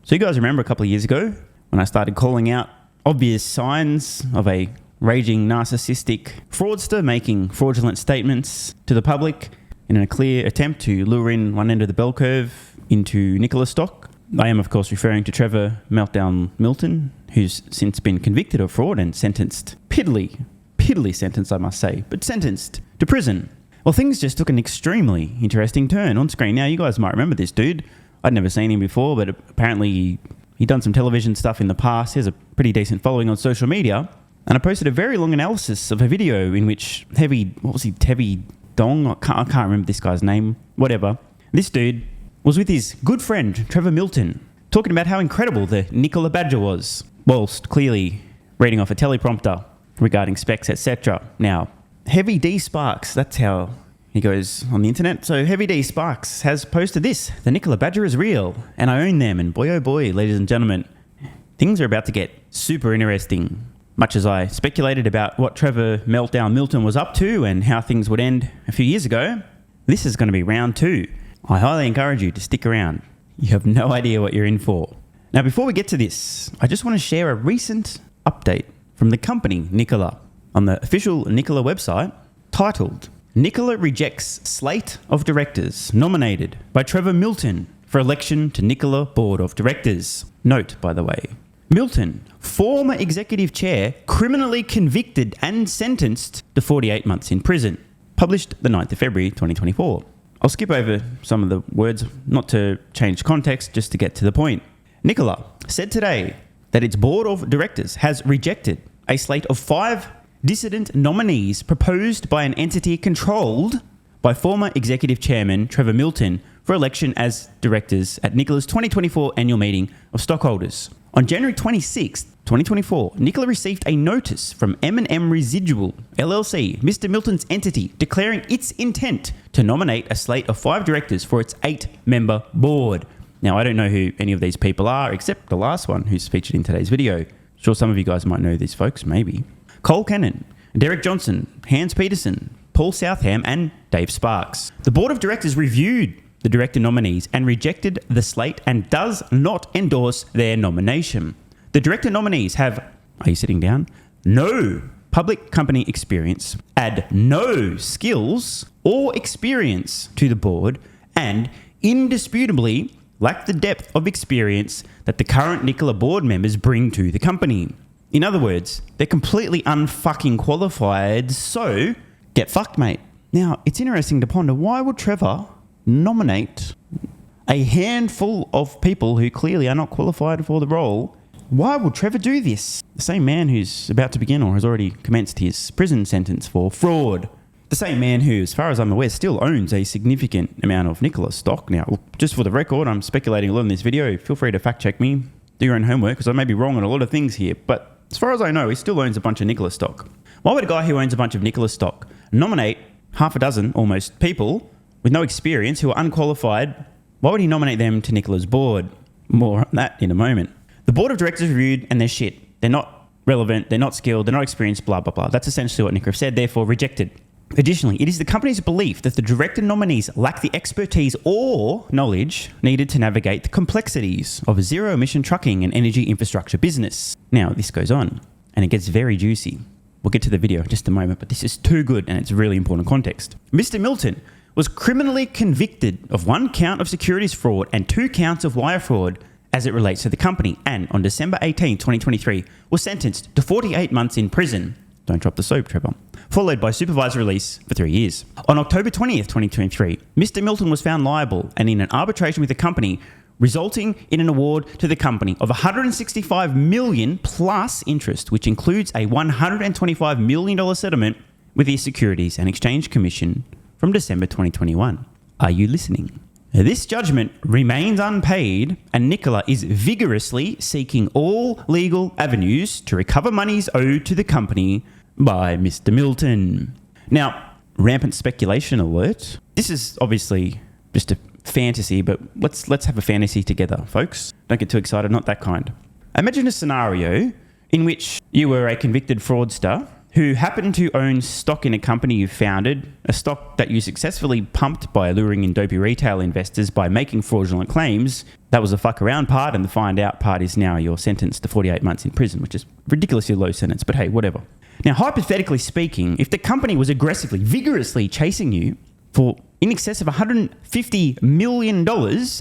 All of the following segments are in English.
So you guys remember a couple of years ago when I started calling out obvious signs of a raging narcissistic fraudster making fraudulent statements to the public in a clear attempt to lure in one end of the bell curve into Nikola Stock? I am, of course, referring to Trevor Meltdown Milton, who's since been convicted of fraud and sentenced, piddly sentenced, I must say, but sentenced to prison. Well, things just took an extremely interesting turn on screen. Now, you guys might remember this dude. I'd never seen him before, but apparently he'd done some television stuff in the past. He has a pretty decent following on social media. And I posted a very long analysis of a video in which Tevi Dong? I can't remember this guy's name. Whatever. This dude was with his good friend, Trevor Milton, talking about how incredible the Nikola Badger was, whilst clearly reading off a teleprompter regarding specs, etc. Now, Heavy D Sparks, that's how he goes on the internet. So Heavy D Sparks has posted this: the Nikola Badger is real, and I own them. And boy, oh boy, ladies and gentlemen, things are about to get super interesting. Much as I speculated about what Trevor Meltdown Milton was up to and how things would end a few years ago, this is going to be round 2. I highly encourage you to stick around. You have no idea what you're in for. Now, before we get to this, I just want to share a recent update from the company Nikola on the official Nikola website, titled Nikola Rejects Slate of Directors Nominated by Trevor Milton for Election to Nikola Board of Directors. Note, by the way, Milton, former executive chair, criminally convicted and sentenced to 48 months in prison. Published the 9th of February 2024. I'll skip over some of the words, not to change context, just to get to the point. Nikola said today that its board of directors has rejected a slate of 5 dissident nominees proposed by an entity controlled by former executive chairman Trevor Milton for election as directors at Nikola's 2024 annual meeting of stockholders. On January 26, 2024, Nikola received a notice from M&M Residual LLC, Mr. Milton's entity, declaring its intent to nominate a slate of 5 directors for its 8-member board. Now, I don't know who any of these people are, except the last one who's featured in today's video. Sure, some of you guys might know these folks, maybe. Cole Cannon, Derek Johnson, Hans Peterson, Paul Southam, and Dave Sparks. The board of directors reviewed the director nominees and rejected the slate and does not endorse their nomination. The director nominees have, are you sitting down? No public company experience, add no skills or experience to the board, and indisputably lack the depth of experience that the current Nikola board members bring to the company. In other words, they're completely unfucking qualified, so get fucked, mate. Now, it's interesting to ponder, why would Trevor nominate a handful of people who clearly are not qualified for the role? Why would Trevor do this? The same man who's about to begin or has already commenced his prison sentence for fraud. The same man who, as far as I'm aware, still owns a significant amount of Nikola stock. Now, just for the record, I'm speculating a lot in this video. Feel free to fact check me. Do your own homework, because I may be wrong on a lot of things here. But as far as I know, he still owns a bunch of Nikola stock. Why would a guy who owns a bunch of Nikola stock nominate half a dozen, almost, people with no experience who are unqualified? Why would he nominate them to Nikola's board? More on that in a moment. The board of directors reviewed and they're shit. They're not relevant, they're not skilled, they're not experienced, blah, blah, blah. That's essentially what Nikola said, therefore rejected. Additionally, it is the company's belief that the director nominees lack the expertise or knowledge needed to navigate the complexities of a zero-emission trucking and energy infrastructure business. Now, this goes on, and it gets very juicy. We'll get to the video in just a moment, but this is too good, and it's really important context. Mr. Milton was criminally convicted of 1 count of securities fraud and 2 counts of wire fraud as it relates to the company, and on December 18, 2023, was sentenced to 48 months in prison. Don't drop the soap, Trevor. Followed by supervised release for 3 years. On October 20th, 2023, Mr. Milton was found liable and in an arbitration with the company, resulting in an award to the company of $165 million plus interest, which includes a $125 million settlement with the Securities and Exchange Commission from December 2021. Are you listening? This judgment remains unpaid, and Nikola is vigorously seeking all legal avenues to recover monies owed to the company by Mr. Milton. Now, rampant speculation alert. This is obviously just a fantasy, but let's have a fantasy together, folks. Don't get too excited, not that kind. Imagine a scenario in which you were a convicted fraudster who happened to own stock in a company you founded, a stock that you successfully pumped by luring in dopey retail investors by making fraudulent claims That was the fuck around part, and the find out part is now you're sentenced to 48 months in prison, which is a ridiculously low sentence, but hey, whatever. Now, hypothetically speaking, if the company was aggressively, vigorously chasing you for in excess of $150 million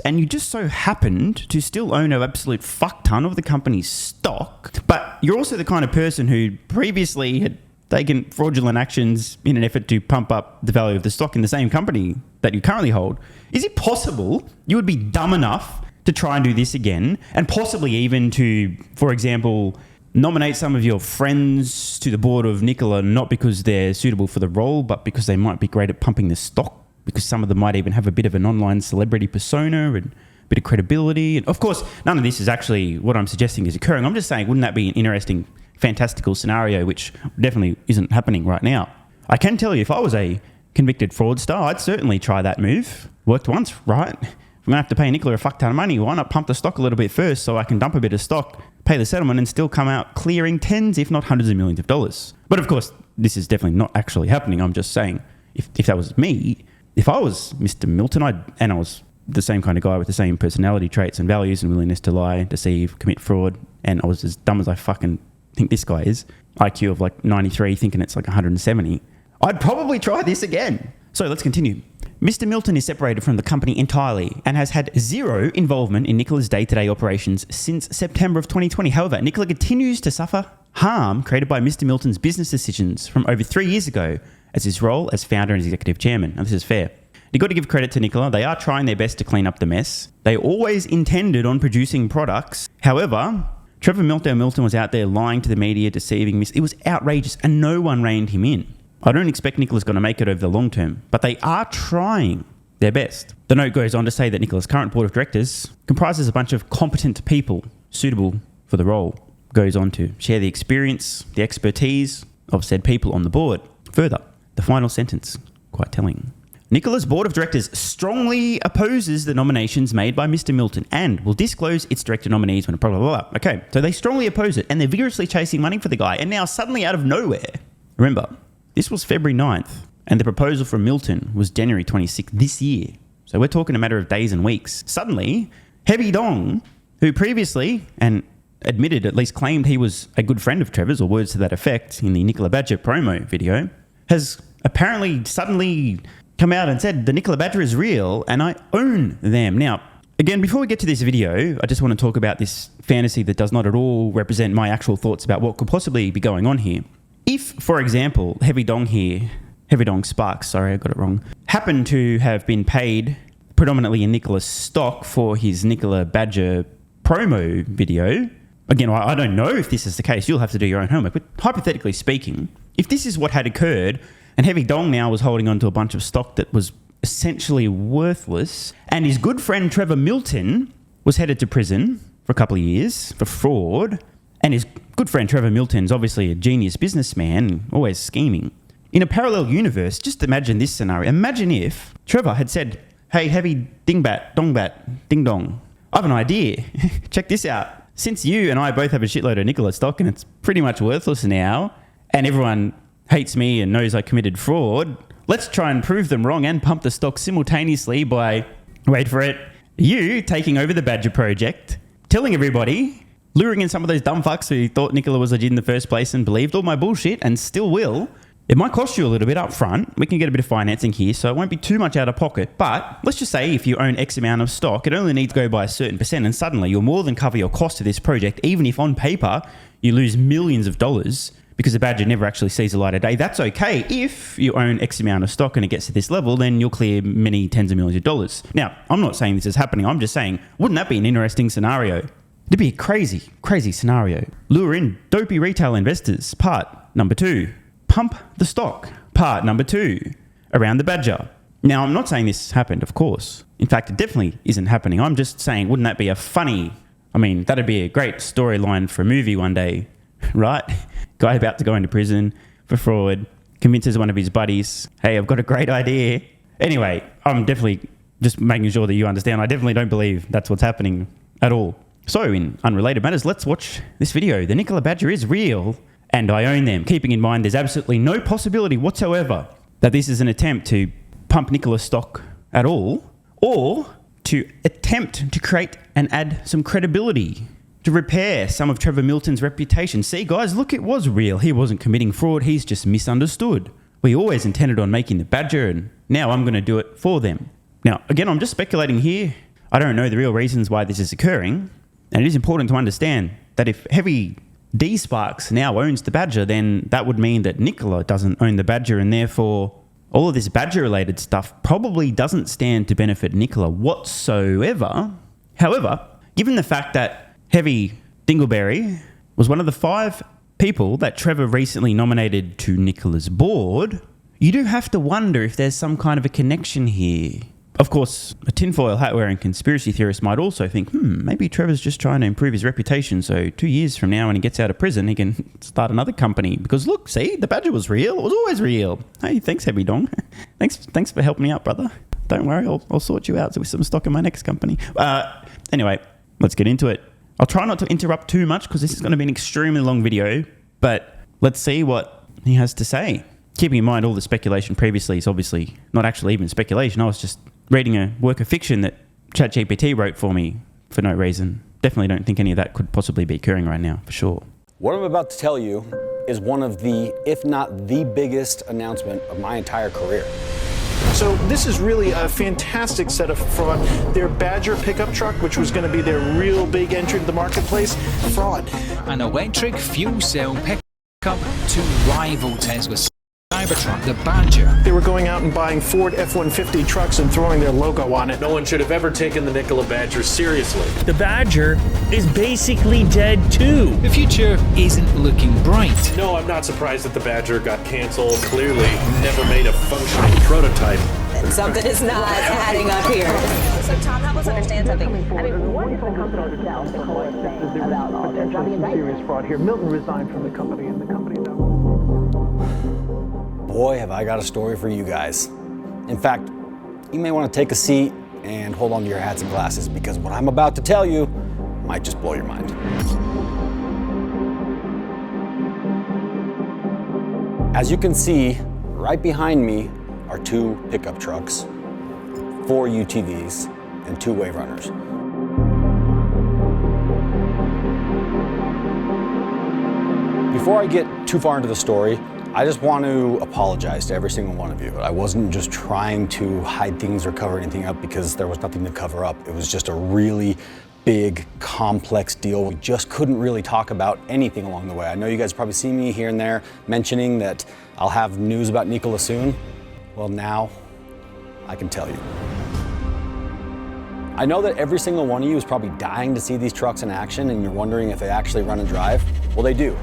and you just so happened to still own an absolute fuck ton of the company's stock, but you're also the kind of person who previously had taken fraudulent actions in an effort to pump up the value of the stock in the same company that you currently hold, is it possible you would be dumb enough to try and do this again, and possibly even to, for example, nominate some of your friends to the board of Nikola, not because they're suitable for the role, but because they might be great at pumping the stock, because some of them might even have a bit of an online celebrity persona and a bit of credibility. And of course, none of this is actually what I'm suggesting is occurring. I'm just saying, wouldn't that be an interesting, fantastical scenario, which definitely isn't happening right now? I can tell you, if I was a convicted fraudster, I'd certainly try that move. Worked once, right? I'm going to have to pay Nikola a fuck ton of money. Why not pump the stock a little bit first so I can dump a bit of stock, pay the settlement, and still come out clearing tens, if not hundreds of millions of dollars? But of course, this is definitely not actually happening. I'm just saying, if that was me, if I was Mr. Milton, and I was the same kind of guy with the same personality traits and values and willingness to lie, deceive, commit fraud, and I was as dumb as I fucking think this guy is, IQ of like 93, thinking it's like 170, I'd probably try this again. So let's continue. Mr. Milton is separated from the company entirely and has had zero involvement in Nikola's day-to-day operations since September of 2020. However, Nikola continues to suffer harm created by Mr. Milton's business decisions from over 3 years ago as his role as founder and executive chairman. Now, this is fair. You've got to give credit to Nikola. They are trying their best to clean up the mess. They always intended on producing products. However, Trevor Milton was out there lying to the media, deceiving. It was outrageous, and no one reined him in. I don't expect Nikola's going to make it over the long term, but they are trying their best. The note goes on to say that Nikola's current board of directors comprises a bunch of competent people suitable for the role. Goes on to share the experience, the expertise of said people on the board. Further, the final sentence, quite telling. Nikola's board of directors strongly opposes the nominations made by Mr. Milton and will disclose its director nominees when blah, blah, blah. Okay, so they strongly oppose it and they're vigorously chasing money for the guy, and now suddenly out of nowhere. Remember, this was February 9th, and the proposal from Milton was January 26th this year. So we're talking a matter of days and weeks. Suddenly, Heavy Dong, who previously, and admitted, at least claimed he was a good friend of Trevor's, or words to that effect, in the Nikola Badger promo video, has apparently suddenly come out and said the Nikola Badger is real and I own them. Now, again, before we get to this video, I just want to talk about this fantasy that does not at all represent my actual thoughts about what could possibly be going on here. If, for example, Heavy Dong Sparks, sorry, I got it wrong, happened to have been paid predominantly in Nikola stock for his Nikola Badger promo video, again, I don't know if this is the case, you'll have to do your own homework, but hypothetically speaking, if this is what had occurred, and Heavy Dong now was holding on to a bunch of stock that was essentially worthless, and his good friend Trevor Milton was headed to prison for a couple of years for fraud, and his good friend Trevor Milton's obviously a genius businessman, always scheming. In a parallel universe, just imagine this scenario. Imagine if Trevor had said, hey, Heavy Dingbat, Ding Dong, I have an idea. Check this out. Since you and I both have a shitload of Nikola stock and it's pretty much worthless now, and everyone hates me and knows I committed fraud, let's try and prove them wrong and pump the stock simultaneously by, wait for it, you taking over the Badger project, telling everybody, luring in some of those dumb fucks who thought Nikola was legit in the first place and believed all my bullshit and still will. It might cost you a little bit up front. We can get a bit of financing here, so it won't be too much out of pocket. But let's just say if you own X amount of stock, it only needs to go by a certain percent, and suddenly you'll more than cover your cost of this project, even if on paper you lose millions of dollars because the Badger never actually sees the light of day. That's okay. If you own X amount of stock and it gets to this level, then you'll clear many tens of millions of dollars. Now, I'm not saying this is happening. I'm just saying, wouldn't that be an interesting scenario? It'd be a crazy, crazy scenario. Lure in dopey retail investors. Part number 2. Pump the stock. Part number 2. Around the Badger. Now, I'm not saying this happened, of course. In fact, it definitely isn't happening. I'm just saying, wouldn't that be that'd be a great storyline for a movie one day, right? Guy about to go into prison for fraud, convinces one of his buddies, hey, I've got a great idea. Anyway, I'm definitely just making sure that you understand. I definitely don't believe that's what's happening at all. So, in unrelated matters, let's watch this video. The Nikola Badger is real, and I own them. Keeping in mind, there's absolutely no possibility whatsoever that this is an attempt to pump Nikola stock at all, or to attempt to create and add some credibility to repair some of Trevor Milton's reputation. See, guys, look, it was real. He wasn't committing fraud. He's just misunderstood. We always intended on making the Badger, and now I'm going to do it for them. Now, again, I'm just speculating here. I don't know the real reasons why this is occurring. And it is important to understand that if Heavy D Sparks now owns the Badger, then that would mean that Nikola doesn't own the Badger, and therefore all of this Badger-related stuff probably doesn't stand to benefit Nikola whatsoever. However, given the fact that Heavy Dingleberry was one of the 5 people that Trevor recently nominated to Nikola's board, you do have to wonder if there's some kind of a connection here. Of course, a tinfoil hat-wearing conspiracy theorist might also think, maybe Trevor's just trying to improve his reputation, so 2 years from now when he gets out of prison, he can start another company. Because look, see, the Badger was real. It was always real. Hey, thanks, Heavy Dong. Thanks for helping me out, brother. Don't worry, I'll sort you out with some stock in my next company. Anyway, let's get into it. I'll try not to interrupt too much because this is going to be an extremely long video, but let's see what he has to say. Keeping in mind all the speculation previously is obviously not actually even speculation. I was just reading a work of fiction that ChatGPT wrote for me for no reason. Definitely don't think any of that could possibly be occurring right now, for sure. What I'm about to tell you is one of the, if not the biggest announcement of my entire career. So this is really a fantastic setup for their Badger pickup truck, which was going to be their real big entry to the marketplace. Fraud. An electric fuel cell pickup to rival Tesla's Cybertruck, the Badger. They were going out and buying Ford F-150 trucks and throwing their logo on it. No one should have ever taken the Nikola Badger seriously. The Badger is basically dead too. The future isn't looking bright. No, I'm not surprised that the Badger got canceled. Clearly, never made a functioning prototype. Something is not adding up here. So Tom, help us understand something. I mean, what is the company itself, Nikola, saying about all this? Serious fraud here. Milton resigned from the company, and the company now... Boy, have I got a story for you guys. In fact, you may want to take a seat and hold on to your hats and glasses because what I'm about to tell you might just blow your mind. As you can see, right behind me are 2 pickup trucks, 4 UTVs, and 2 wave runners. Before I get too far into the story, I just want to apologize to every single one of you. I wasn't just trying to hide things or cover anything up because there was nothing to cover up. It was just a really big, complex deal. We just couldn't really talk about anything along the way. I know you guys probably see me here and there mentioning that I'll have news about Nikola soon. Well, now I can tell you. I know that every single one of you is probably dying to see these trucks in action and you're wondering if they actually run and drive. Well, they do.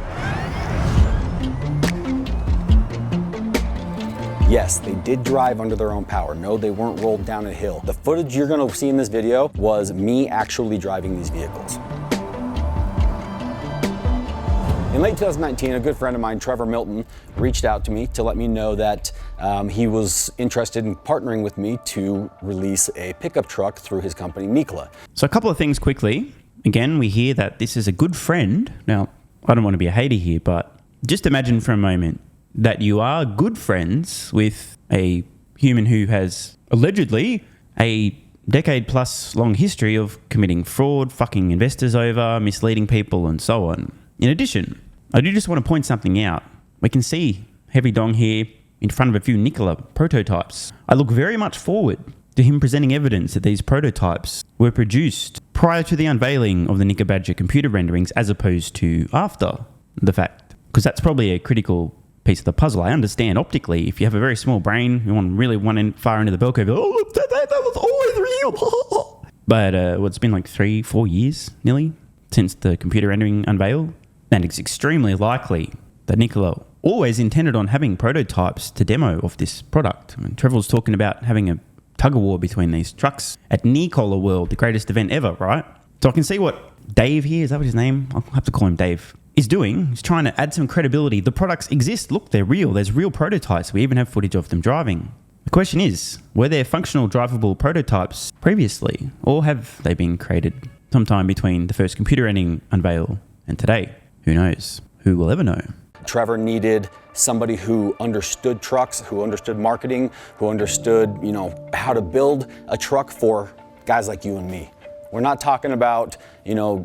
Yes, they did drive under their own power. No, they weren't rolled down a hill. The footage you're gonna see in this video was me actually driving these vehicles. In late 2019, a good friend of mine, Trevor Milton, reached out to me to let me know that he was interested in partnering with me to release a pickup truck through his company, Nikola. So a couple of things quickly. Again, we hear that this is a good friend. Now, I don't want to be a hater here, but just imagine for a moment that you are good friends with a human who has allegedly a decade plus long history of committing fraud, fucking investors over, misleading people, and so on. In addition, I do just want to point something out. We can see Heavy Dong here in front of a few Nikola prototypes. I look very much forward to him presenting evidence that these prototypes were produced prior to the unveiling of the Nikola Badger computer renderings as opposed to after the fact. Because that's probably a critical piece of the puzzle. I understand optically, if you have a very small brain, you want really far into the bell curve, oh, that was always real. But it's been like 3-4 years nearly since the computer rendering unveil, and it's extremely likely that Nikola always intended on having prototypes to demo of this product. I mean, Trevor was talking about having a tug-of-war between these trucks at Nikola World, the greatest event ever, right? So I can see what Dave here, is that what his name? I'll have to call him Dave. Is doing. He's trying to add some credibility. The products exist. Look, they're real. There's real prototypes. We even have footage of them driving. The question is, were there functional drivable prototypes previously, or have they been created sometime between the first computer rendering unveil and today? Who knows? Who will ever know? Trevor needed somebody who understood trucks, who understood marketing, who understood, how to build a truck for guys like you and me. We're not talking about,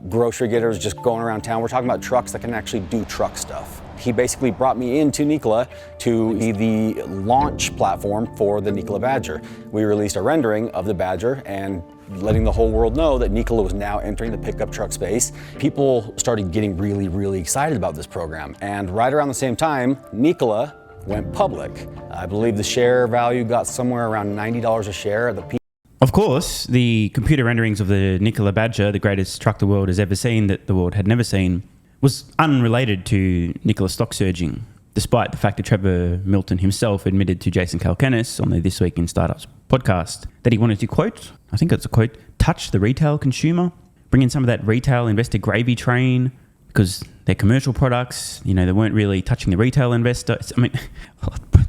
grocery getters just going around town. We're talking about trucks that can actually do truck stuff. He basically brought me into Nikola to be the launch platform for the Nikola Badger. We released a rendering of the Badger and letting the whole world know that Nikola was now entering the pickup truck space. People started getting really, really excited about this program. And right around the same time, Nikola went public. I believe the share value got somewhere around $90 a share at the peak. Of course, the computer renderings of the Nikola Badger, the greatest truck the world has ever seen that the world had never seen, was unrelated to Nikola stock surging, despite the fact that Trevor Milton himself admitted to Jason Calacanis on the This Week in Startups podcast that he wanted to, quote, I think it's a quote, touch the retail consumer, bring in some of that retail investor gravy train, because they're commercial products, they weren't really touching the retail investor. I mean,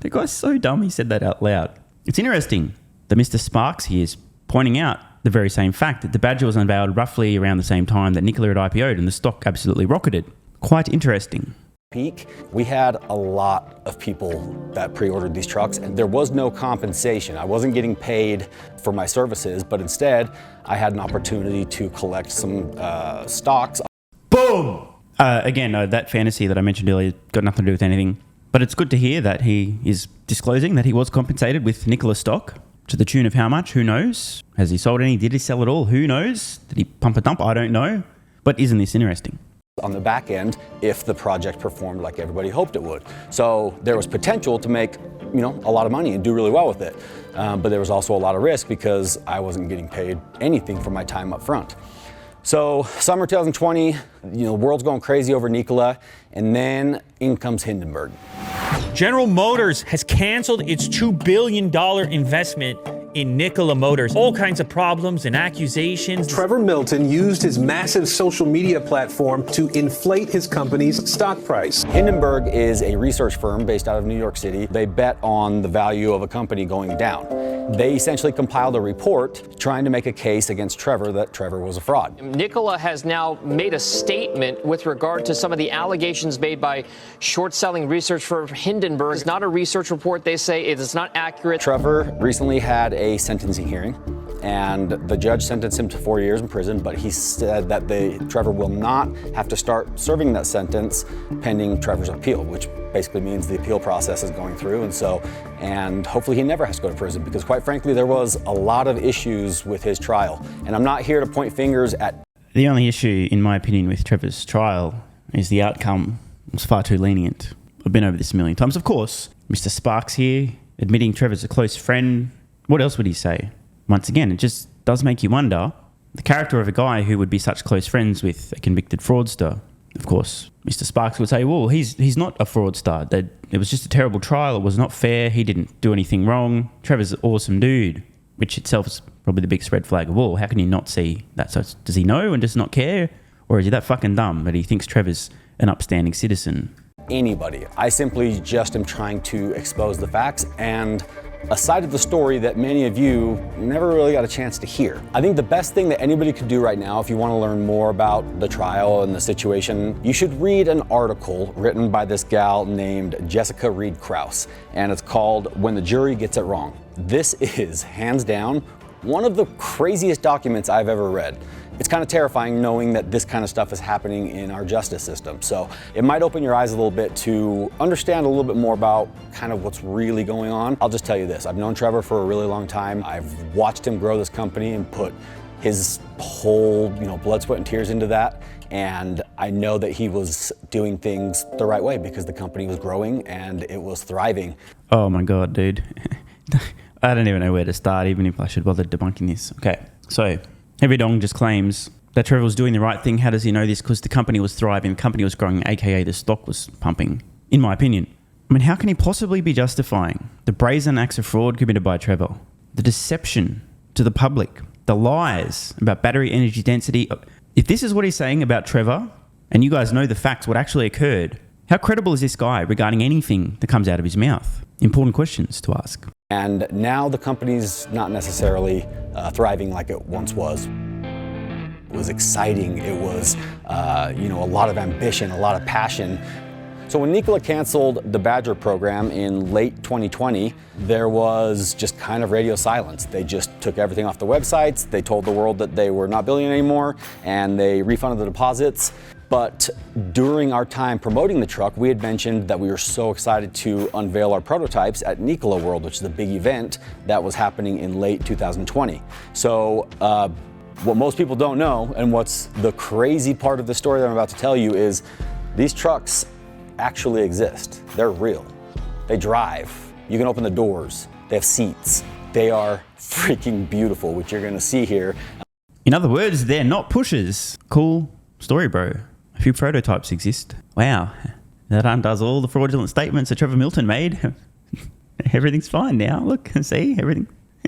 the guy's so dumb he said that out loud. It's interesting that Mr. Sparks here is pointing out the very same fact that the Badger was unveiled roughly around the same time that Nikola had IPO'd and the stock absolutely rocketed. Quite interesting. Peak, we had a lot of people that pre-ordered these trucks, and there was no compensation. I wasn't getting paid for my services, but instead I had an opportunity to collect some stocks. Boom! Again, that fantasy that I mentioned earlier got nothing to do with anything, but it's good to hear that he is disclosing that he was compensated with Nikola stock. To the tune of how much? Who knows? Has he sold any? Did he sell it all? Who knows? Did he pump a dump? I don't know. But isn't this interesting? On the back end, if the project performed like everybody hoped it would. So there was potential to make, a lot of money and do really well with it. But there was also a lot of risk because I wasn't getting paid anything for my time up front. So summer 2020, the world's going crazy over Nikola, and then in comes Hindenburg. General Motors has canceled its $2 billion investment in Nikola Motors. All kinds of problems and accusations. Trevor Milton used his massive social media platform to inflate his company's stock price. Hindenburg is a research firm based out of New York City. They bet on the value of a company going down. They essentially compiled a report trying to make a case against Trevor that Trevor was a fraud. Nikola has now made a statement with regard to some of the allegations made by short-selling research firm Hindenburg. It's not a research report. They say it is not accurate. Trevor recently had a sentencing hearing, and the judge sentenced him to 4 years in prison, but he said that Trevor will not have to start serving that sentence pending Trevor's appeal, which basically means the appeal process is going through, and hopefully he never has to go to prison, because quite frankly there was a lot of issues with his trial, and I'm not here to point fingers at... The only issue, in my opinion, with Trevor's trial is the outcome was far too lenient. I've been over this a million times. Of course, Mr. Sparks here, admitting Trevor's a close friend. What else would he say? Once again, it just does make you wonder the character of a guy who would be such close friends with a convicted fraudster. Of course, Mr. Sparks would say, well, he's not a fraudster. It was just a terrible trial. It was not fair. He didn't do anything wrong. Trevor's an awesome dude, which itself is probably the biggest red flag of all. How can you not see that? So does he know and does not care? Or is he that fucking dumb that he thinks Trevor's an upstanding citizen? Anybody. I simply just am trying to expose the facts and a side of the story that many of you never really got a chance to hear. I think the best thing that anybody could do right now, if you want to learn more about the trial and the situation, you should read an article written by this gal named Jessica Reed Krause, and it's called When the Jury Gets It Wrong. This is, hands down, one of the craziest documents I've ever read. It's kind of terrifying knowing that this kind of stuff is happening in our justice system. So it might open your eyes a little bit to understand a little bit more about kind of what's really going on. I'll just tell you this, I've known Trevor for a really long time. I've watched him grow this company and put his whole, blood, sweat, and tears into that. And I know that he was doing things the right way because the company was growing and it was thriving. Oh my God, dude. I don't even know where to start, even if I should bother debunking this. Okay, so Heavy Dong just claims that Trevor was doing the right thing. How does he know this? Because the company was thriving, the company was growing, aka the stock was pumping, in my opinion. I mean, how can he possibly be justifying the brazen acts of fraud committed by Trevor, the deception to the public, the lies about battery energy density? If this is what he's saying about Trevor, and you guys know the facts, what actually occurred, how credible is this guy regarding anything that comes out of his mouth? Important questions to ask. And now the company's not necessarily thriving like it once was. It was exciting. It was, a lot of ambition, a lot of passion. So when Nikola canceled the Badger program in late 2020, there was just kind of radio silence. They just took everything off the websites, they told the world that they were not building anymore, and they refunded the deposits. But during our time promoting the truck, we had mentioned that we were so excited to unveil our prototypes at Nikola World, which is a big event that was happening in late 2020. So what most people don't know, and what's the crazy part of the story that I'm about to tell you, is these trucks actually exist. They're real. They drive. You can open the doors. They have seats. They are freaking beautiful, which you're gonna see here. In other words, they're not pushers. Cool story, bro. A few prototypes exist. Wow. That undoes all the fraudulent statements that Trevor Milton made. Everything's fine now. Look, see,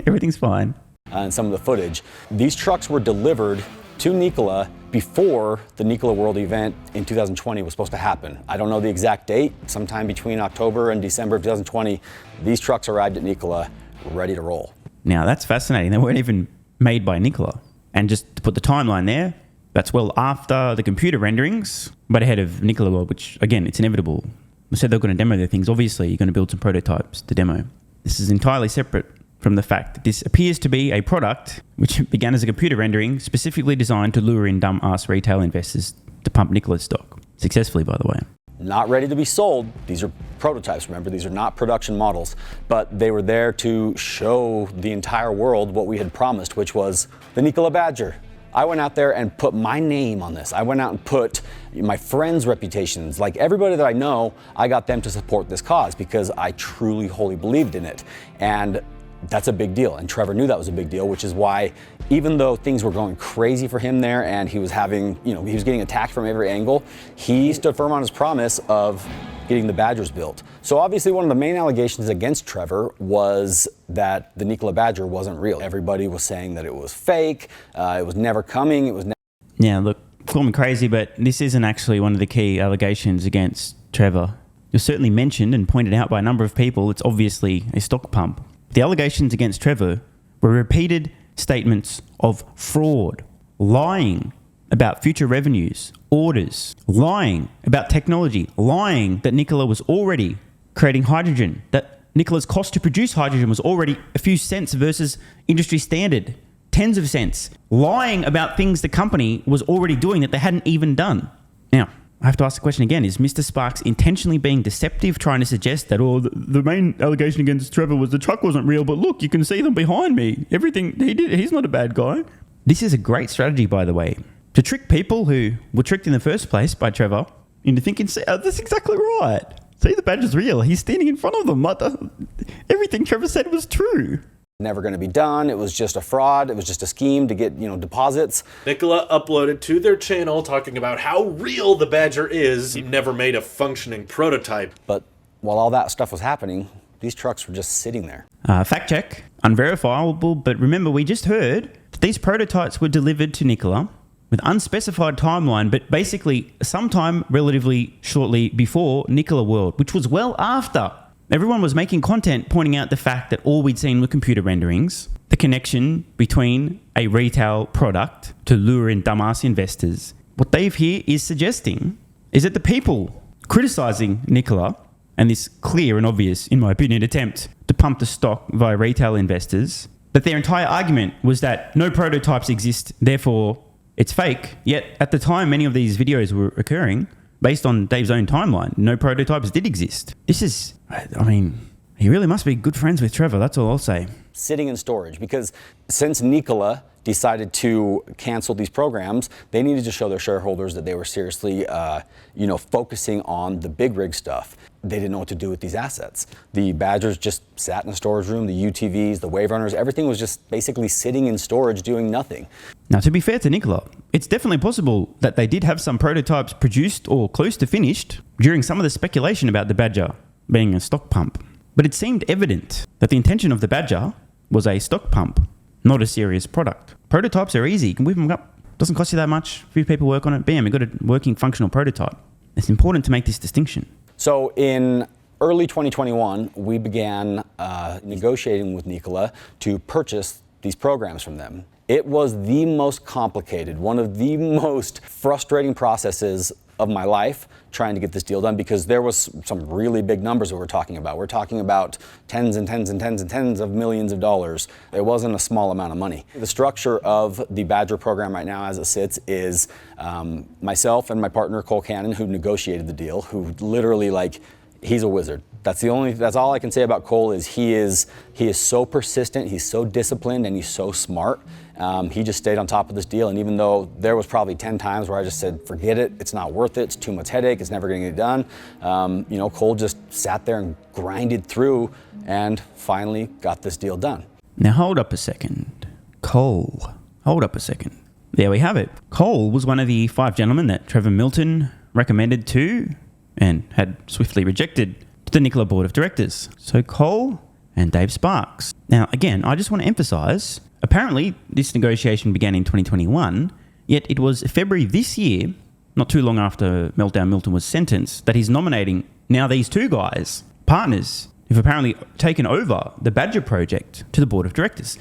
everything's fine. And some of the footage. These trucks were delivered to Nikola before the Nikola World event in 2020 was supposed to happen. I don't know the exact date, sometime between October and December of 2020, these trucks arrived at Nikola ready to roll. Now that's fascinating. They weren't even made by Nikola. And just to put the timeline there, that's well after the computer renderings, but ahead of Nikola World, which again, it's inevitable. They said they're going to demo their things. Obviously, you're going to build some prototypes to demo. This is entirely separate from the fact that this appears to be a product which began as a computer rendering specifically designed to lure in dumb-ass retail investors to pump Nikola stock. Successfully, by the way. Not ready to be sold. These are prototypes, remember, these are not production models, but they were there to show the entire world what we had promised, which was the Nikola Badger. I went out there and put my name on this. I went out and put my friends' reputations, like everybody that I know, I got them to support this cause because I truly, wholly believed in it. And that's a big deal. And Trevor knew that was a big deal, which is why even though things were going crazy for him there and he was having, he was getting attacked from every angle, he stood firm on his promise of getting the Badgers built. So obviously one of the main allegations against Trevor was that the Nikola Badger wasn't real. Everybody was saying that it was fake, it was never coming, it was Yeah, look, call me crazy, but this isn't actually one of the key allegations against Trevor. It was certainly mentioned and pointed out by a number of people. It's obviously a stock pump. The allegations against Trevor were repeated statements of fraud, lying about future revenues, orders, lying about technology, lying that Nikola was already creating hydrogen, that Nikola's cost to produce hydrogen was already a few cents versus industry standard, tens of cents, lying about things the company was already doing that they hadn't even done. Now, I have to ask the question again, is Mr. Sparks intentionally being deceptive, trying to suggest that, the main allegation against Trevor was the truck wasn't real, but look, you can see them behind me. Everything he did, he's not a bad guy. This is a great strategy, by the way, to trick people who were tricked in the first place by Trevor into thinking, that's exactly right. See, the Badger's real. He's standing in front of them. Everything Trevor said was true. Never going to be done. It was just a fraud. It was just a scheme to get, deposits. Nikola uploaded to their channel talking about how real the Badger is. He never made a functioning prototype. But while all that stuff was happening, these trucks were just sitting there. Fact check, unverifiable, but remember we just heard that these prototypes were delivered to Nikola with unspecified timeline, but basically sometime relatively shortly before Nikola World, which was well after. Everyone was making content pointing out the fact that all we'd seen were computer renderings, the connection between a retail product to lure in dumbass investors. What Dave here is suggesting is that the people criticizing Nikola and this clear and obvious, in my opinion, attempt to pump the stock via retail investors, that their entire argument was that no prototypes exist, therefore it's fake. Yet at the time many of these videos were occurring, based on Dave's own timeline, no prototypes did exist. This is, he really must be good friends with Trevor, that's all I'll say. Sitting in storage, because since Nikola decided to cancel these programs, they needed to show their shareholders that they were seriously, focusing on the big rig stuff. They didn't know what to do with these assets. The Badgers just sat in a storage room, the UTVs, the Wave Runners, everything was just basically sitting in storage doing nothing. Now, to be fair to Nikola, it's definitely possible that they did have some prototypes produced or close to finished during some of the speculation about the Badger being a stock pump. But it seemed evident that the intention of the Badger was a stock pump, not a serious product. Prototypes are easy. You can whip them up. Doesn't cost you that much. A few people work on it. Bam, you've got a working functional prototype. It's important to make this distinction. So in early 2021, we began negotiating with Nikola to purchase these programs from them. It was the most complicated, one of the most frustrating processes of my life trying to get this deal done, because there was some really big numbers that we're talking about. We're talking about tens and tens and tens and tens of millions of dollars. It wasn't a small amount of money. The structure of the Badger program right now as it sits is myself and my partner Cole Cannon, who negotiated the deal, who literally, like, he's a wizard. That's all I can say about Cole. Is he is so persistent, he's so disciplined, and he's so smart. He just stayed on top of this deal, and even though there was probably 10 times where I just said, forget it, it's not worth it, it's too much headache, it's never gonna get done, Cole just sat there and grinded through and finally got this deal done. Now hold up a second. Cole. Hold up a second. There we have it. Cole was one of the 5 gentlemen that Trevor Milton recommended to and had swiftly rejected to the Nikola board of directors. So Cole and Dave Sparks. Now, again, I just want to emphasize, apparently this negotiation began in 2021, yet it was February this year, not too long after Milton was sentenced, that he's nominating now these 2 guys, partners, who've apparently taken over the Badger project to the board of directors.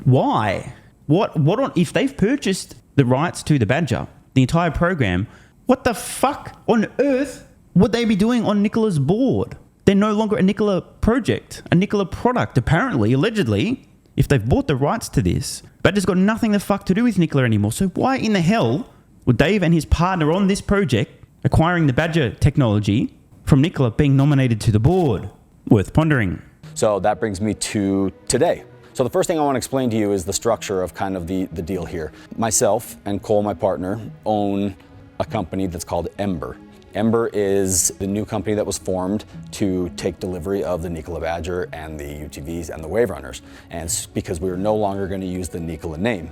Why? What on, if they've purchased the rights to the Badger, the entire program, what the fuck on earth would they be doing on Nikola's board? They're no longer a Nikola project, a Nikola product. Apparently, allegedly, if they've bought the rights to this, Badger's got nothing the fuck to do with Nikola anymore. So why in the hell would Dave and his partner on this project, acquiring the Badger technology from Nikola, being nominated to the board? Worth pondering. So that brings me to today. So the first thing I want to explain to you is the structure of kind of the deal here. Myself and Cole, my partner, own a company that's called Ember. Ember is the new company that was formed to take delivery of the Nikola Badger and the UTVs and the Wave Runners. And because we were no longer going to use the Nikola name.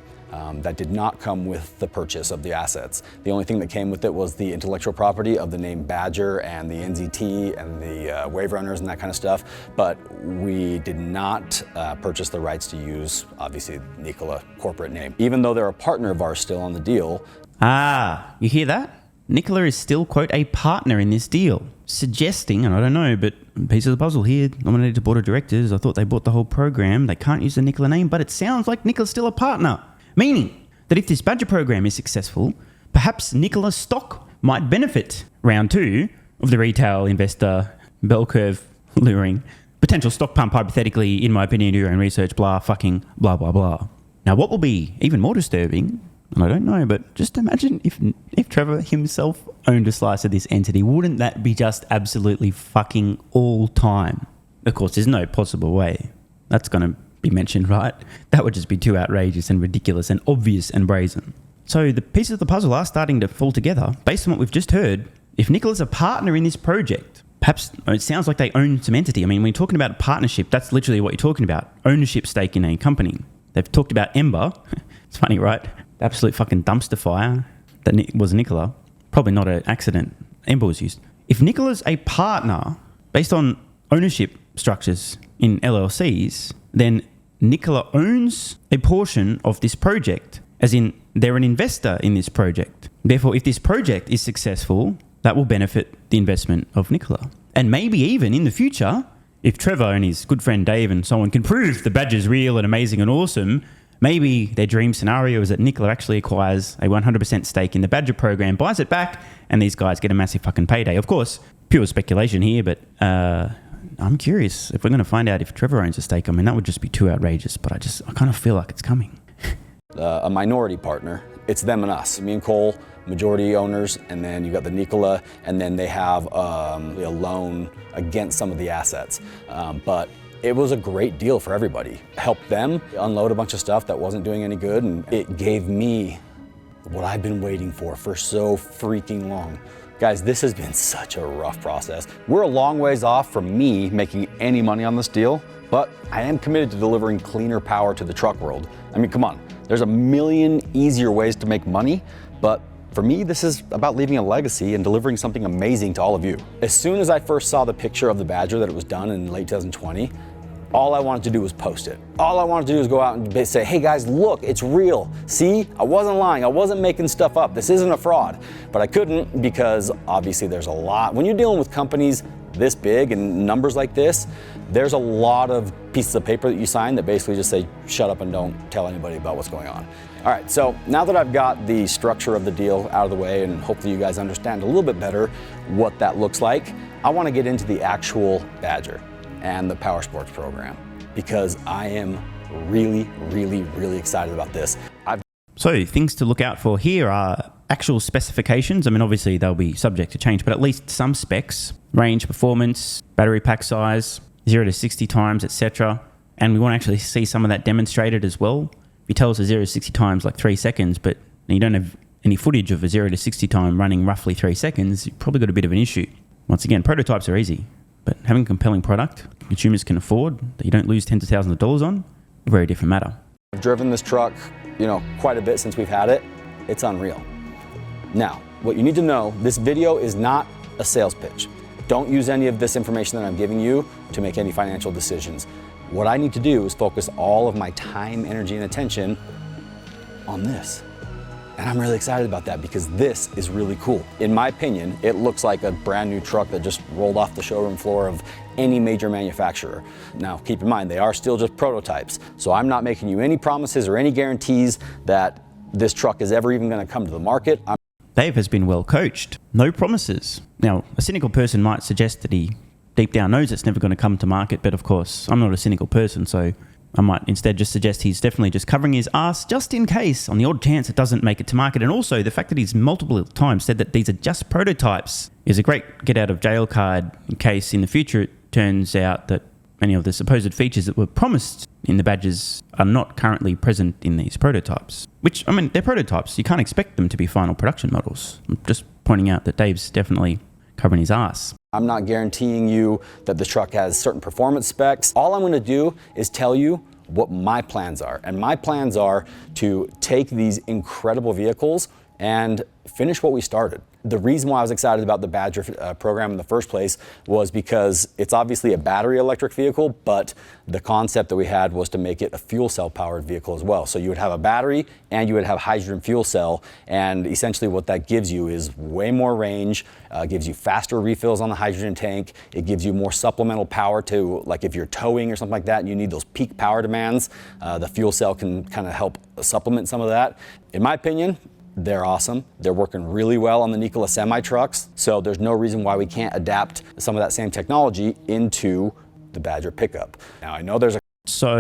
That did not come with the purchase of the assets. The only thing that came with it was the intellectual property of the name Badger and the NZT and the Wave Runners and that kind of stuff. But we did not purchase the rights to use, obviously, Nikola corporate name. Even though they're a partner of ours still on the deal. You hear that? Nikola is still, quote, a partner in this deal, suggesting, and I don't know, but piece of the puzzle here, nominated to board of directors, I thought they bought the whole program, they can't use the Nikola name, but it sounds like Nikola's still a partner. Meaning that if this Badger program is successful, perhaps Nikola Stock might benefit. Round 2 of the retail investor bell curve luring. Potential stock pump, hypothetically, in my opinion, do your own research, blah, fucking, blah, blah, blah. Now, what will be even more disturbing, and I don't know, but just imagine if Trevor himself owned a slice of this entity, wouldn't that be just absolutely fucking all time? Of course, there's no possible way that's going to be mentioned, right? That would just be too outrageous and ridiculous and obvious and brazen. So the pieces of the puzzle are starting to fall together. Based on what we've just heard, if Nikola's a partner in this project, perhaps it sounds like they own some entity. I mean, when you're talking about a partnership, that's literally what you're talking about. Ownership stake in a company. They've talked about Ember. It's funny, right? The absolute fucking dumpster fire that was Nikola. Probably not an accident. Ember was used. If Nikola's a partner based on ownership structures in LLCs, then Nikola owns a portion of this project, as in they're an investor in this project. Therefore, if this project is successful, that will benefit the investment of Nikola. And maybe even in the future, if Trevor and his good friend Dave and so on can prove the Badger's real and amazing and awesome, maybe their dream scenario is that Nikola actually acquires a 100% stake in the Badger program, buys it back, and these guys get a massive fucking payday. Of course, pure speculation here, but I'm curious if we're going to find out if Trevor owns a stake. I mean, that would just be too outrageous, but I kind of feel like it's coming. A minority partner, it's them and us. Me and Cole, majority owners, and then you got the Nikola, and then they have a loan against some of the assets. But it was a great deal for everybody. Helped them unload a bunch of stuff that wasn't doing any good, and it gave me what I've been waiting for so freaking long. Guys, this has been such a rough process. We're a long ways off from me making any money on this deal, but I am committed to delivering cleaner power to the truck world. I mean, come on, there's a million easier ways to make money, but for me, this is about leaving a legacy and delivering something amazing to all of you. As soon as I first saw the picture of the Badger that it was done in late 2020, all I wanted to do was post it. All I wanted to do was go out and say, hey guys, look, it's real. See, I wasn't lying. I wasn't making stuff up. This isn't a fraud. But I couldn't because obviously there's a lot. When you're dealing with companies this big and numbers like this, there's a lot of pieces of paper that you sign that basically just say, shut up and don't tell anybody about what's going on. All right, so now that I've got the structure of the deal out of the way, and hopefully you guys understand a little bit better what that looks like, I want to get into the actual Badger and the power sports program, because I am really, really, really excited about this. So things to look out for here are actual specifications. I mean, obviously they'll be subject to change, but at least some specs: range, performance, battery pack size, 0 to 60 times, etc. And we want to actually see some of that demonstrated as well. If you tell us a 0 to 60 times like 3 seconds, but you don't have any footage of a 0 to 60 time running roughly 3 seconds, you've probably got a bit of an issue. Once again, prototypes are easy, but having a compelling product consumers can afford that you don't lose tens of thousands of dollars on, a very different matter. I've driven this truck, quite a bit since we've had it. It's unreal. Now, what you need to know, this video is not a sales pitch. Don't use any of this information that I'm giving you to make any financial decisions. What I need to do is focus all of my time, energy, and attention on this. And I'm really excited about that because this is really cool. In my opinion, it looks like a brand new truck that just rolled off the showroom floor of any major manufacturer. Now, keep in mind, they are still just prototypes. So I'm not making you any promises or any guarantees that this truck is ever even gonna come to the market. Dave has been well coached. No promises. Now, a cynical person might suggest that he deep down knows it's never going to come to market, but of course, I'm not a cynical person, so I might instead just suggest he's definitely just covering his ass just in case, on the odd chance it doesn't make it to market. And also, the fact that he's multiple times said that these are just prototypes is a great get out of jail card in case in the future it turns out that many of the supposed features that were promised in the Badgers are not currently present in these prototypes. Which, I mean, they're prototypes. You can't expect them to be final production models. I'm just pointing out that Dave's definitely covering his ass. I'm not guaranteeing you that this truck has certain performance specs. All I'm gonna do is tell you what my plans are. And my plans are to take these incredible vehicles and finish what we started. The reason why I was excited about the Badger program in the first place was because it's obviously a battery electric vehicle, but the concept that we had was to make it a fuel cell powered vehicle as well. So you would have a battery and you would have hydrogen fuel cell, and essentially what that gives you is way more range, gives you faster refills on the hydrogen tank, it gives you more supplemental power to, like if you're towing or something like that and you need those peak power demands, the fuel cell can kind of help supplement some of that. In my opinion, they're awesome. They're working really well on the Nikola semi trucks. So there's no reason why we can't adapt some of that same technology into the Badger pickup. Now I know there's a... So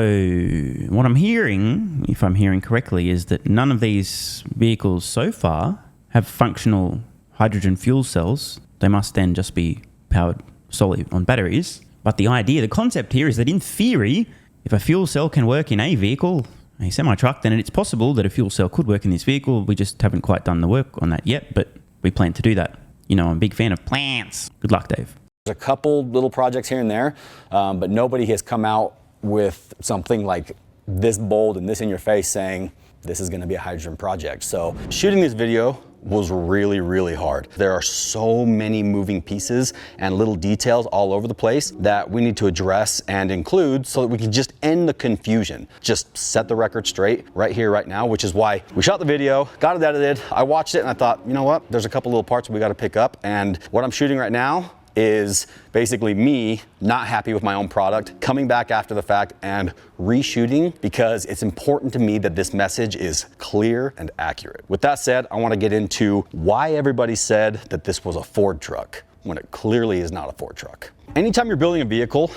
what I'm hearing, if I'm hearing correctly, is that none of these vehicles so far have functional hydrogen fuel cells. They must then just be powered solely on batteries. But the idea, the concept here is that in theory, if a fuel cell can work in a vehicle, a semi-truck, then it's possible that a fuel cell could work in this vehicle. We just haven't quite done the work on that yet, but we plan to do that. I'm a big fan of plants. Good luck, Dave. There's a couple little projects here and there, but nobody has come out with something like this bold and this in your face saying, this is gonna be a hydrogen project. So shooting this video was really, really hard. There are so many moving pieces and little details all over the place that we need to address and include so that we can just end the confusion. Just set the record straight right here, right now, which is why we shot the video, got it edited. I watched it and I thought, you know what? There's a couple little parts we got to pick up. And what I'm shooting right now is basically me not happy with my own product, coming back after the fact and reshooting because it's important to me that this message is clear and accurate. With that said, I want to get into why everybody said that this was a Ford truck when it clearly is not a Ford truck. Anytime you're building a vehicle,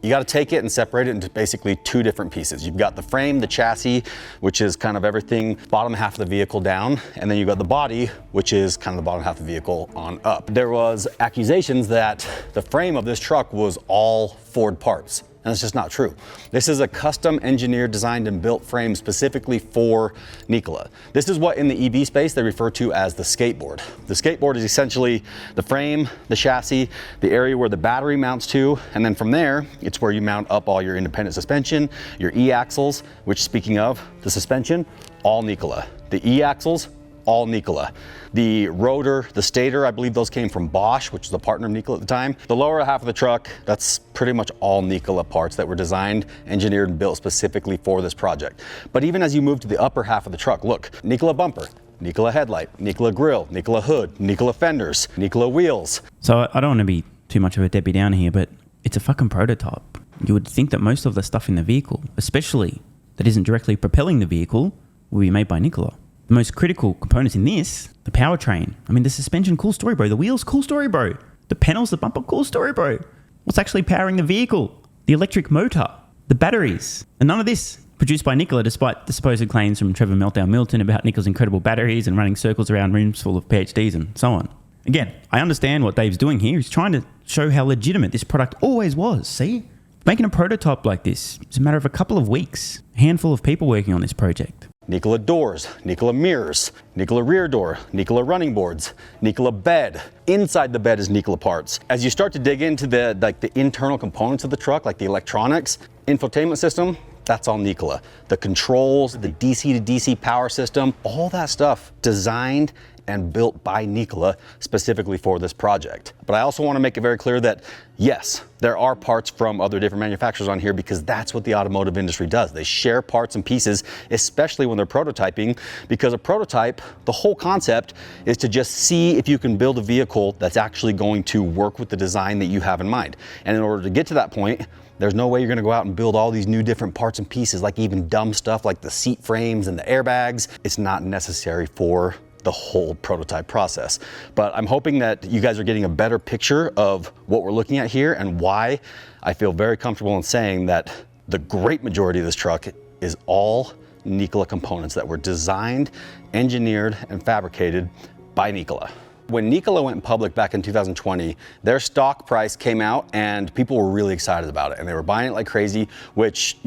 you got to take it and separate it into basically two different pieces. You've got the frame, the chassis, which is kind of everything bottom half of the vehicle down, and then you've got the body, which is kind of the bottom half of the vehicle on up. There was accusations that the frame of this truck was all Ford parts. And it's just not true. This is a custom engineered, designed, and built frame specifically for Nikola. This is what in the EV space they refer to as the skateboard. The skateboard is essentially the frame, the chassis, the area where the battery mounts to, and then from there, it's where you mount up all your independent suspension, your E-axles, which speaking of, the suspension, all Nikola. The E-axles, all Nikola. The rotor, the stator, I believe those came from Bosch, which was a partner of Nikola at the time. The lower half of the truck, that's pretty much all Nikola parts that were designed, engineered, and built specifically for this project. But even as you move to the upper half of the truck, look, Nikola bumper, Nikola headlight, Nikola grille, Nikola hood, Nikola fenders, Nikola wheels. So I don't want to be too much of a Debbie Downer here, but it's a fucking prototype. You would think that most of the stuff in the vehicle, especially that isn't directly propelling the vehicle, will be made by Nikola. The most critical components in this, the powertrain. I mean, the suspension, cool story, bro. The wheels, cool story, bro. The panels, the bumper, cool story, bro. What's actually powering the vehicle? The electric motor, the batteries. And none of this produced by Nikola, despite the supposed claims from Trevor Meltdown Milton about Nikola's incredible batteries and running circles around rooms full of PhDs and so on. Again, I understand what Dave's doing here. He's trying to show how legitimate this product always was, see? Making a prototype like this is a matter of a couple of weeks. A handful of people working on this project. Nikola doors, Nikola mirrors, Nikola rear door, Nikola running boards, Nikola bed. Inside the bed is Nikola parts. As you start to dig into the internal components of the truck, like the electronics, infotainment system, that's all Nikola. The controls, the DC to DC power system, all that stuff designed and built by Nikola specifically for this project. But I also want to make it very clear that yes, there are parts from other different manufacturers on here because that's what the automotive industry does. They share parts and pieces, especially when they're prototyping, because a prototype, the whole concept is to just see if you can build a vehicle that's actually going to work with the design that you have in mind. And in order to get to that point, there's no way you're gonna go out and build all these new different parts and pieces, like even dumb stuff like the seat frames and the airbags. It's not necessary for the whole prototype process. But I'm hoping that you guys are getting a better picture of what we're looking at here and why I feel very comfortable in saying that the great majority of this truck is all Nikola components that were designed, engineered, and fabricated by Nikola. When Nikola went public back in 2020, their stock price came out and people were really excited about it and they were buying it like crazy, which,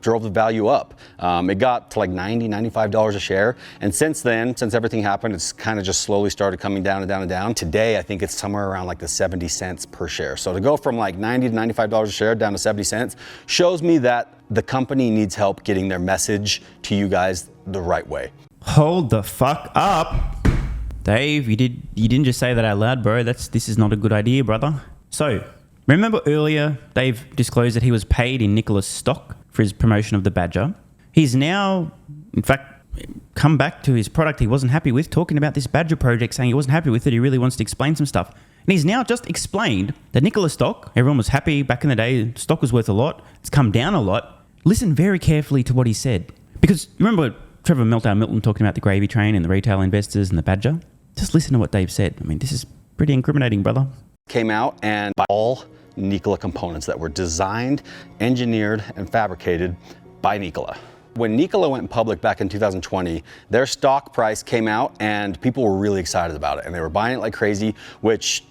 drove the value up. It got to like $90, $95 a share. And since then, since everything happened, it's kind of just slowly started coming down and down and down. Today, I think it's somewhere around like the 70 cents per share. So to go from like $90 to $95 a share down to 70 cents shows me that the company needs help getting their message to you guys the right way. Hold the fuck up. Dave, you didn't just say that out loud, bro. This is not a good idea, brother. So, remember earlier, Dave disclosed that he was paid in Nikola's stock for his promotion of the Badger. He's now, in fact, come back to his product he wasn't happy with, talking about this Badger project, saying he wasn't happy with it, he really wants to explain some stuff. And he's now just explained that Nikola stock, everyone was happy back in the day, stock was worth a lot, it's come down a lot. Listen very carefully to what he said. Because remember Trevor Meltdown Milton talking about the gravy train and the retail investors and the Badger? Just listen to what Dave said. I mean, this is pretty incriminating, brother. Came out and by all Nikola components that were designed, engineered, and fabricated by Nikola. When Nikola went public back in 2020, their stock price came out and people were really excited about it and they were buying it like crazy, which,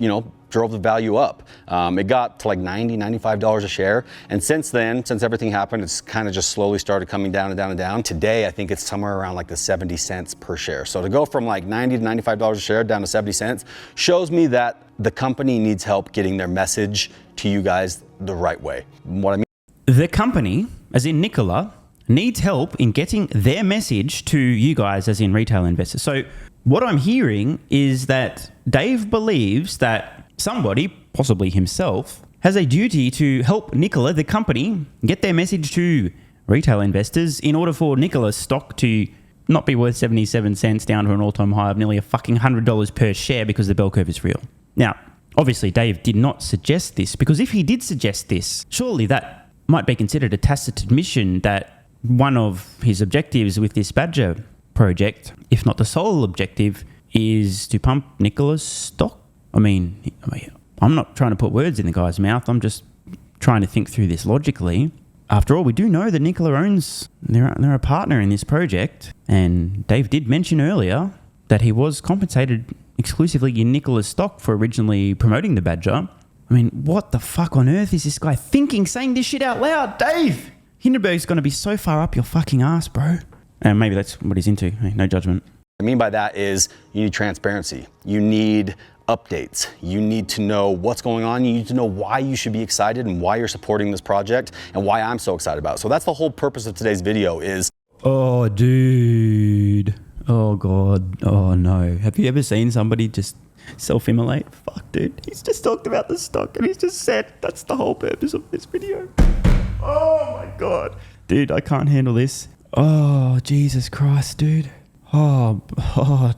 drove the value up. It got to like $90, $95 a share. And since then, since everything happened, it's kind of just slowly started coming down and down and down. Today, I think it's somewhere around like the 70 cents per share. So to go from like $90 to $95 a share down to 70 cents shows me that the company needs help getting their message to you guys the right way. What I mean? The company, as in Nikola, needs help in getting their message to you guys, as in retail investors. So what I'm hearing is that Dave believes that somebody, possibly himself, has a duty to help Nikola, the company, get their message to retail investors in order for Nikola's stock to not be worth 77 cents down to an all-time high of nearly a fucking $100 per share because the bell curve is real. Now, obviously, Dave did not suggest this, because if he did suggest this, surely that might be considered a tacit admission that one of his objectives with this Badger project, if not the sole objective, is to pump Nikola's stock. I mean, I'm not trying to put words in the guy's mouth. I'm just trying to think through this logically. After all, we do know that Nikola owns, they're a partner in this project. And Dave did mention earlier that he was compensated exclusively in Nikola's stock for originally promoting the Badger. I mean, what the fuck on earth is this guy thinking, saying this shit out loud? Dave! Hindenburg's going to be so far up your fucking ass, bro. And maybe that's what he's into. Hey, no judgment. What I mean by that is you need transparency. You need updates. You need to know what's going on. You need to know why you should be excited and why you're supporting this project and why I'm so excited about it. So that's the whole purpose of today's video is... Oh, dude. Oh, God. Oh, no. Have you ever seen somebody just self-immolate? Fuck, dude. He's just talked about the stock and he's just said that's the whole purpose of this video. Oh, my God. Dude, I can't handle this. Oh, Jesus Christ, dude. Oh,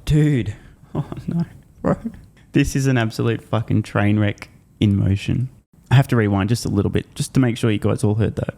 dude. Oh, no, bro. This is an absolute fucking train wreck. in motion. I have to rewind just a little bit just to make sure you guys all heard that.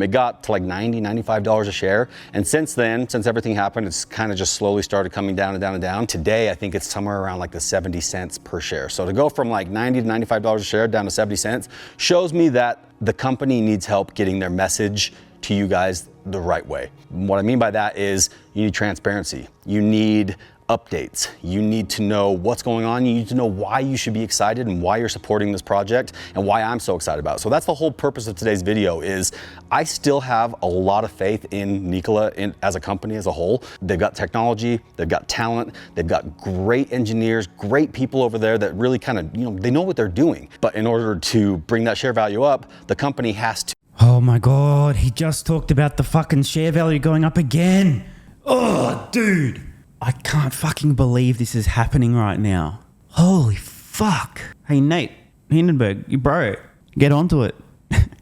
It got to like $90, $95 a share. And since then, since everything happened, it's kind of just slowly started coming down and down and down. Today, I think it's somewhere around like the 70 cents per share. So to go from like $90 to $95 a share down to 70 cents shows me that the company needs help getting their message to you guys the right way. What I mean by that is you need transparency. You need updates. You need to know what's going on. You need to know why you should be excited and why you're supporting this project and why I'm so excited about it. So that's the whole purpose of today's video is I still have a lot of faith in Nikola as a company as a whole. They've got technology, they've got talent, they've got great engineers, great people over there that really kind of, they know what they're doing. But in order to bring that share value up, the company has to. Oh my God, he just talked about the fucking share value going up again. Oh, dude. I can't fucking believe this is happening right now. Holy fuck. Hey, Nate Hindenburg, bro, get onto it.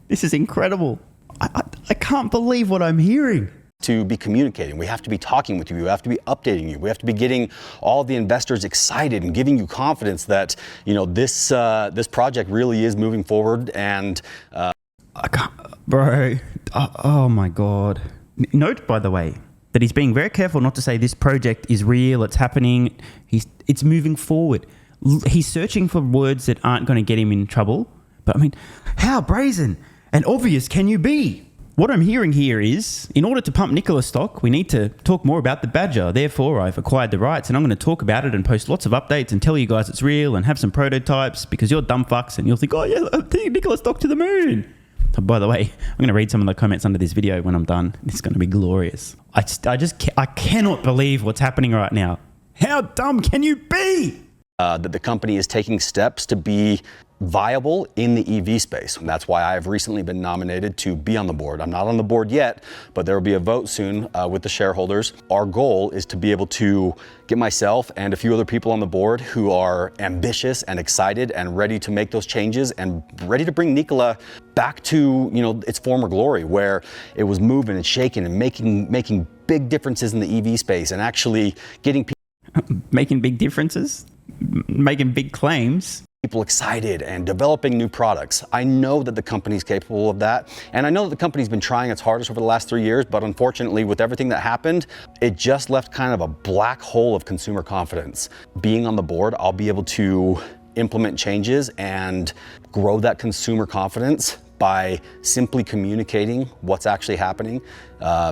This is incredible. I can't believe what I'm hearing. To be communicating, we have to be talking with you, we have to be updating you, we have to be getting all the investors excited and giving you confidence that, this project really is moving forward and... I can't, bro. Oh my God. Note, by the way, that he's being very careful not to say this project is real, it's happening, it's moving forward. He's searching for words that aren't going to get him in trouble. But I mean, how brazen and obvious can you be? What I'm hearing here is, in order to pump Nikola stock, we need to talk more about the Badger. Therefore, I've acquired the rights and I'm going to talk about it and post lots of updates and tell you guys it's real and have some prototypes because you're dumb fucks and you'll think, oh yeah, I'm taking Nikola stock to the moon. By the way, I'm going to read some of the comments under this video when I'm done. It's going to be glorious. I cannot believe what's happening right now. How dumb can you be? That the company is taking steps to be viable in the EV space. And that's why I've recently been nominated to be on the board. I'm not on the board yet, but there will be a vote soon with the shareholders. Our goal is to be able to get myself and a few other people on the board who are ambitious and excited and ready to make those changes and ready to bring Nikola back to, its former glory where it was moving and shaking and making big differences in the EV space and actually getting people making big differences, making big claims. People excited and developing new products. I know that the company's capable of that. And I know that the company's been trying its hardest over the last 3 years, but unfortunately with everything that happened, it just left kind of a black hole of consumer confidence. Being on the board, I'll be able to implement changes and grow that consumer confidence by simply communicating what's actually happening,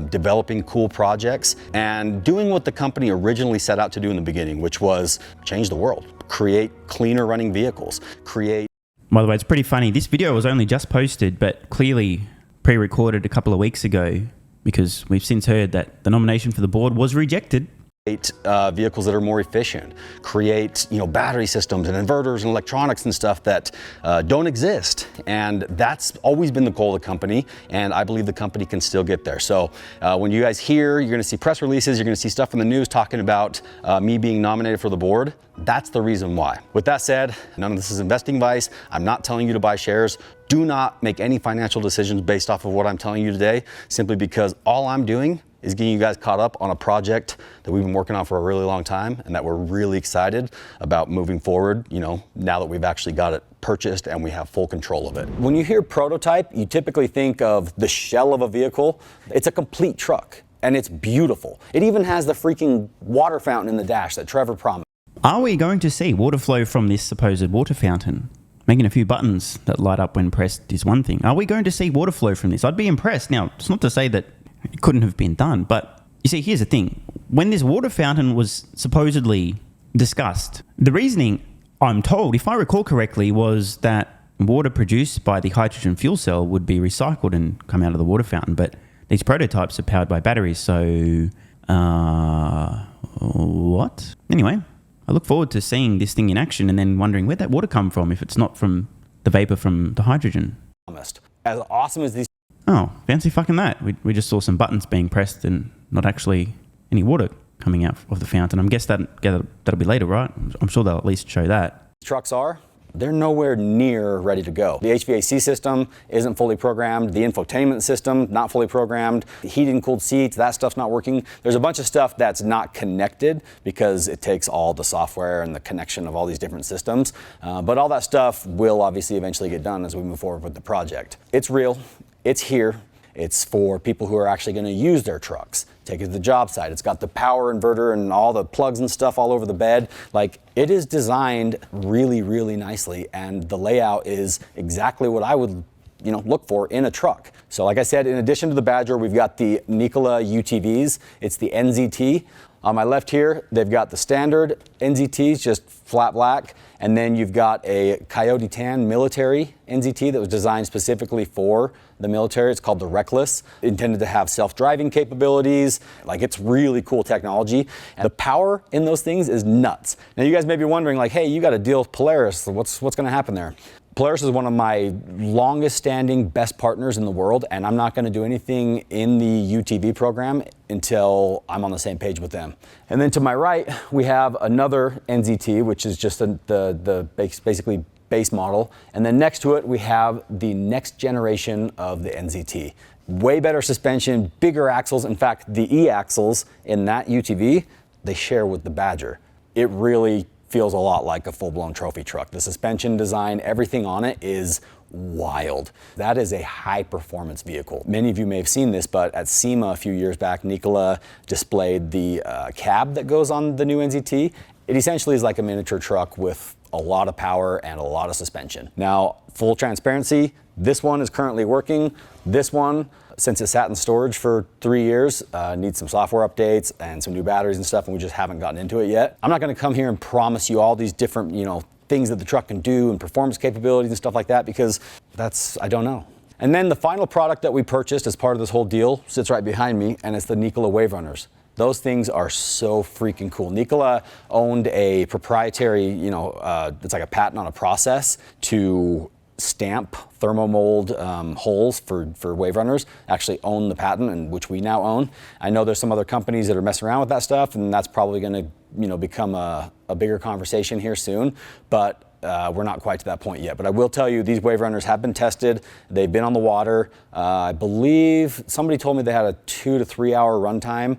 developing cool projects, and doing what the company originally set out to do in the beginning, which was change the world, create cleaner running vehicles, create... By the way, it's pretty funny. This video was only just posted, but clearly pre-recorded a couple of weeks ago because we've since heard that the nomination for the board was rejected. Create vehicles that are more efficient, create battery systems and inverters and electronics and stuff that don't exist. And that's always been the goal of the company, and I believe the company can still get there. So when you guys hear, you're going to see press releases, you're going to see stuff in the news talking about me being nominated for the board. That's the reason why. With that said, none of this is investing advice. I'm not telling you to buy shares. Do not make any financial decisions based off of what I'm telling you today, simply because all I'm doing is getting you guys caught up on a project that we've been working on for a really long time and that we're really excited about moving forward, now that we've actually got it purchased and we have full control of it. When you hear prototype, you typically think of the shell of a vehicle. It's a complete truck and it's beautiful. It even has the freaking water fountain in the dash that Trevor promised. Are we going to see water flow from this supposed water fountain? Making a few buttons that light up when pressed is one thing. Are we going to see water flow from this? I'd be impressed. Now, it's not to say that it couldn't have been done, but you see, here's the thing. When this water fountain was supposedly discussed, the reasoning, I'm told, if I recall correctly, was that water produced by the hydrogen fuel cell would be recycled and come out of the water fountain, but these prototypes are powered by batteries, so... what? Anyway, I look forward to seeing this thing in action and then wondering where'd that water come from if it's not from the vapor from the hydrogen. As awesome as these... Oh, fancy fucking that. We just saw some buttons being pressed and not actually any water coming out of the fountain. I guess that'll be later, right? I'm sure they'll at least show that. trucks are, they're nowhere near ready to go. The HVAC system isn't fully programmed. The infotainment system, not fully programmed. The heated and cooled seats, that stuff's not working. There's a bunch of stuff that's not connected because it takes all the software and the connection of all these different systems. But all that stuff will obviously eventually get done as we move forward with the project. It's real, it's here. It's for people who are actually going to use their trucks, take it to the job site. It's got the power inverter and all the plugs and stuff all over the bed. Like, it is designed really, really nicely, and the layout is exactly what I would, look for in a truck. So like I said, in addition to the Badger, we've got the Nikola UTVs. It's the NZT. On my left here, they've got the standard NZTs, just flat black, and then you've got a Coyote Tan military NZT that was designed specifically for the military. It's called the Reckless, intended to have self-driving capabilities. Like, it's really cool technology. And the power in those things is nuts. Now, you guys may be wondering, like, hey, you got a deal with Polaris. What's going to happen there? Polaris is one of my longest standing best partners in the world, and I'm not going to do anything in the UTV program until I'm on the same page with them. And then to my right, we have another NZT, which is just the basically base model. And then next to it, we have the next generation of the NZT. Way better suspension, bigger axles. In fact, the E-axles in that UTV, they share with the Badger. It really feels a lot like a full-blown trophy truck. The suspension design, everything on it is wild. That is a high-performance vehicle. Many of you may have seen this, but at SEMA a few years back, Nikola displayed the cab that goes on the new NZT. It essentially is like a miniature truck with a lot of power and a lot of suspension. Now, full transparency, this one is currently working. This one, since it sat in storage for 3 years, needs some software updates and some new batteries and stuff, and we just haven't gotten into it yet. I'm not gonna come here and promise you all these different, things that the truck can do and performance capabilities and stuff like that, because I don't know. And then the final product that we purchased as part of this whole deal sits right behind me, and it's the Nikola Wave Runners. Those things are so freaking cool. Nikola owned a proprietary, it's like a patent on a process to stamp thermomold holes for wave runners. Actually own the patent, and which we now own. I know there's some other companies that are messing around with that stuff, and that's probably going to become a bigger conversation here soon. But we're not quite to that point yet. But I will tell you, these wave runners have been tested. They've been on the water. I believe somebody told me they had a 2 to 3 hour runtime,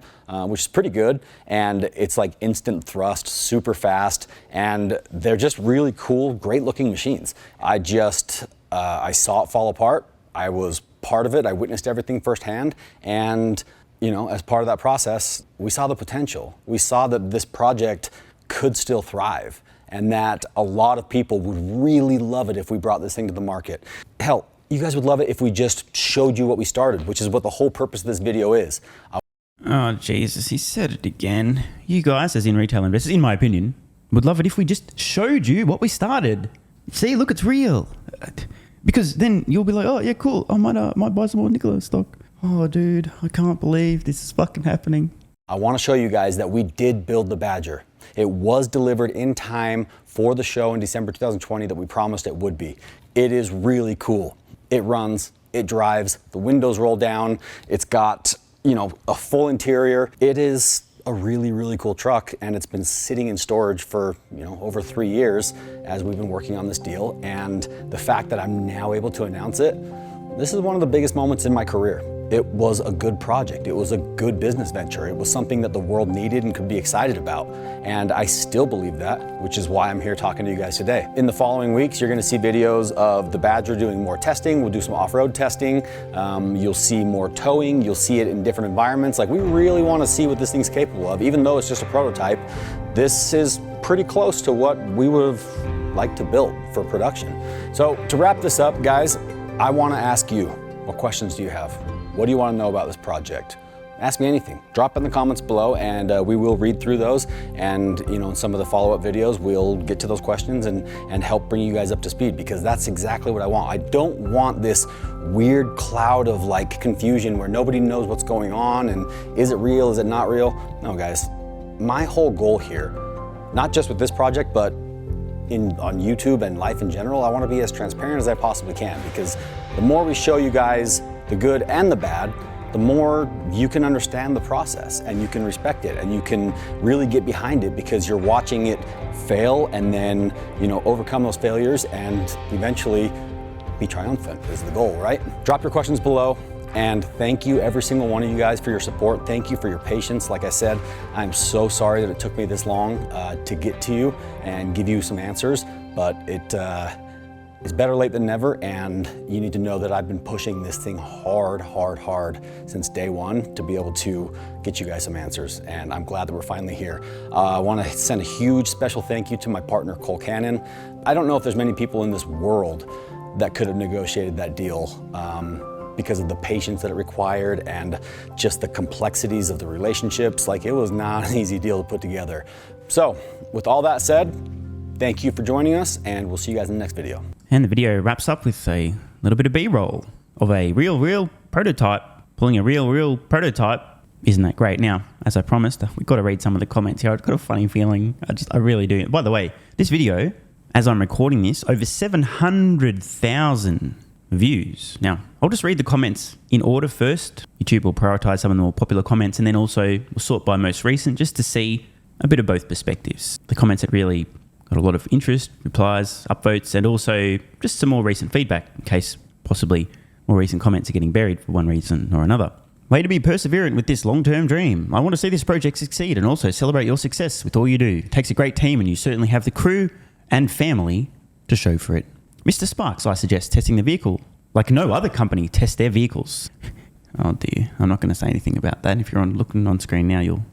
which is pretty good. And it's like instant thrust, super fast. And they're just really cool, great looking machines. I saw it fall apart. I was part of it. I witnessed everything firsthand. And, as part of that process, we saw the potential. We saw that this project could still thrive, and that a lot of people would really love it if we brought this thing to the market. Hell, you guys would love it if we just showed you what we started, which is what the whole purpose of this video is. Oh, Jesus, he said it again. You guys, as in retail investors, in my opinion, would love it if we just showed you what we started. See, look, it's real. Because then you'll be like, oh, yeah, cool. I might buy some more Nikola stock. Oh, dude, I can't believe this is fucking happening. I want to show you guys that we did build the Badger. It was delivered in time for the show in December 2020 that we promised it would be. It is really cool. It runs, it drives, the windows roll down, it's got, a full interior. It is a really, really cool truck, and it's been sitting in storage for, over 3 years as we've been working on this deal. And the fact that I'm now able to announce it, this is one of the biggest moments in my career. It was a good project. It was a good business venture. It was something that the world needed and could be excited about. And I still believe that, which is why I'm here talking to you guys today. In the following weeks, you're gonna see videos of the Badger doing more testing. We'll do some off-road testing. You'll see more towing. You'll see it in different environments. Like, we really wanna see what this thing's capable of. Even though it's just a prototype, this is pretty close to what we would have liked to build for production. So to wrap this up, guys, I wanna ask you, what questions do you have? What do you want to know about this project? Ask me anything. Drop in the comments below, and we will read through those. And in some of the follow-up videos, we'll get to those questions and help bring you guys up to speed, because that's exactly what I want. I don't want this weird cloud of confusion where nobody knows what's going on and is it real, is it not real? No, guys. My whole goal here, not just with this project, but on YouTube and life in general, I want to be as transparent as I possibly can, because the more we show you guys the good and the bad, the more you can understand the process and you can respect it and you can really get behind it because you're watching it fail and then, overcome those failures and eventually be triumphant is the goal, right? Drop your questions below. And thank you, every single one of you guys, for your support. Thank you for your patience. Like I said, I'm so sorry that it took me this long to get to you and give you some answers, but it's better late than never, and you need to know that I've been pushing this thing hard since day one to be able to get you guys some answers, and I'm glad that we're finally here. I want to send a huge special thank you to my partner, Cole Cannon. I don't know if there's many people in this world that could have negotiated that deal. Because of the patience that it required and just the complexities of the relationships. Like, it was not an easy deal to put together. So, with all that said, thank you for joining us, and we'll see you guys in the next video. And the video wraps up with a little bit of B-roll of a real prototype pulling a real prototype. Isn't that great? Now, as I promised, we've got to read some of the comments here. I've got a funny feeling. I really do. By the way, this video, as I'm recording this, over 700,000 views. Now, I'll just read the comments in order first. YouTube will prioritize some of the more popular comments and then also we'll sort by most recent just to see a bit of both perspectives. The comments that really got a lot of interest, replies, upvotes, and also just some more recent feedback in case possibly more recent comments are getting buried for one reason or another. Way to be perseverant with this long-term dream. I want to see this project succeed and also celebrate your success with all you do. It takes a great team and you certainly have the crew and family to show for it. Mr. Sparks, I suggest testing the vehicle like no other company tests their vehicles. Oh dear, I'm not going to say anything about that. If you're looking on screen now,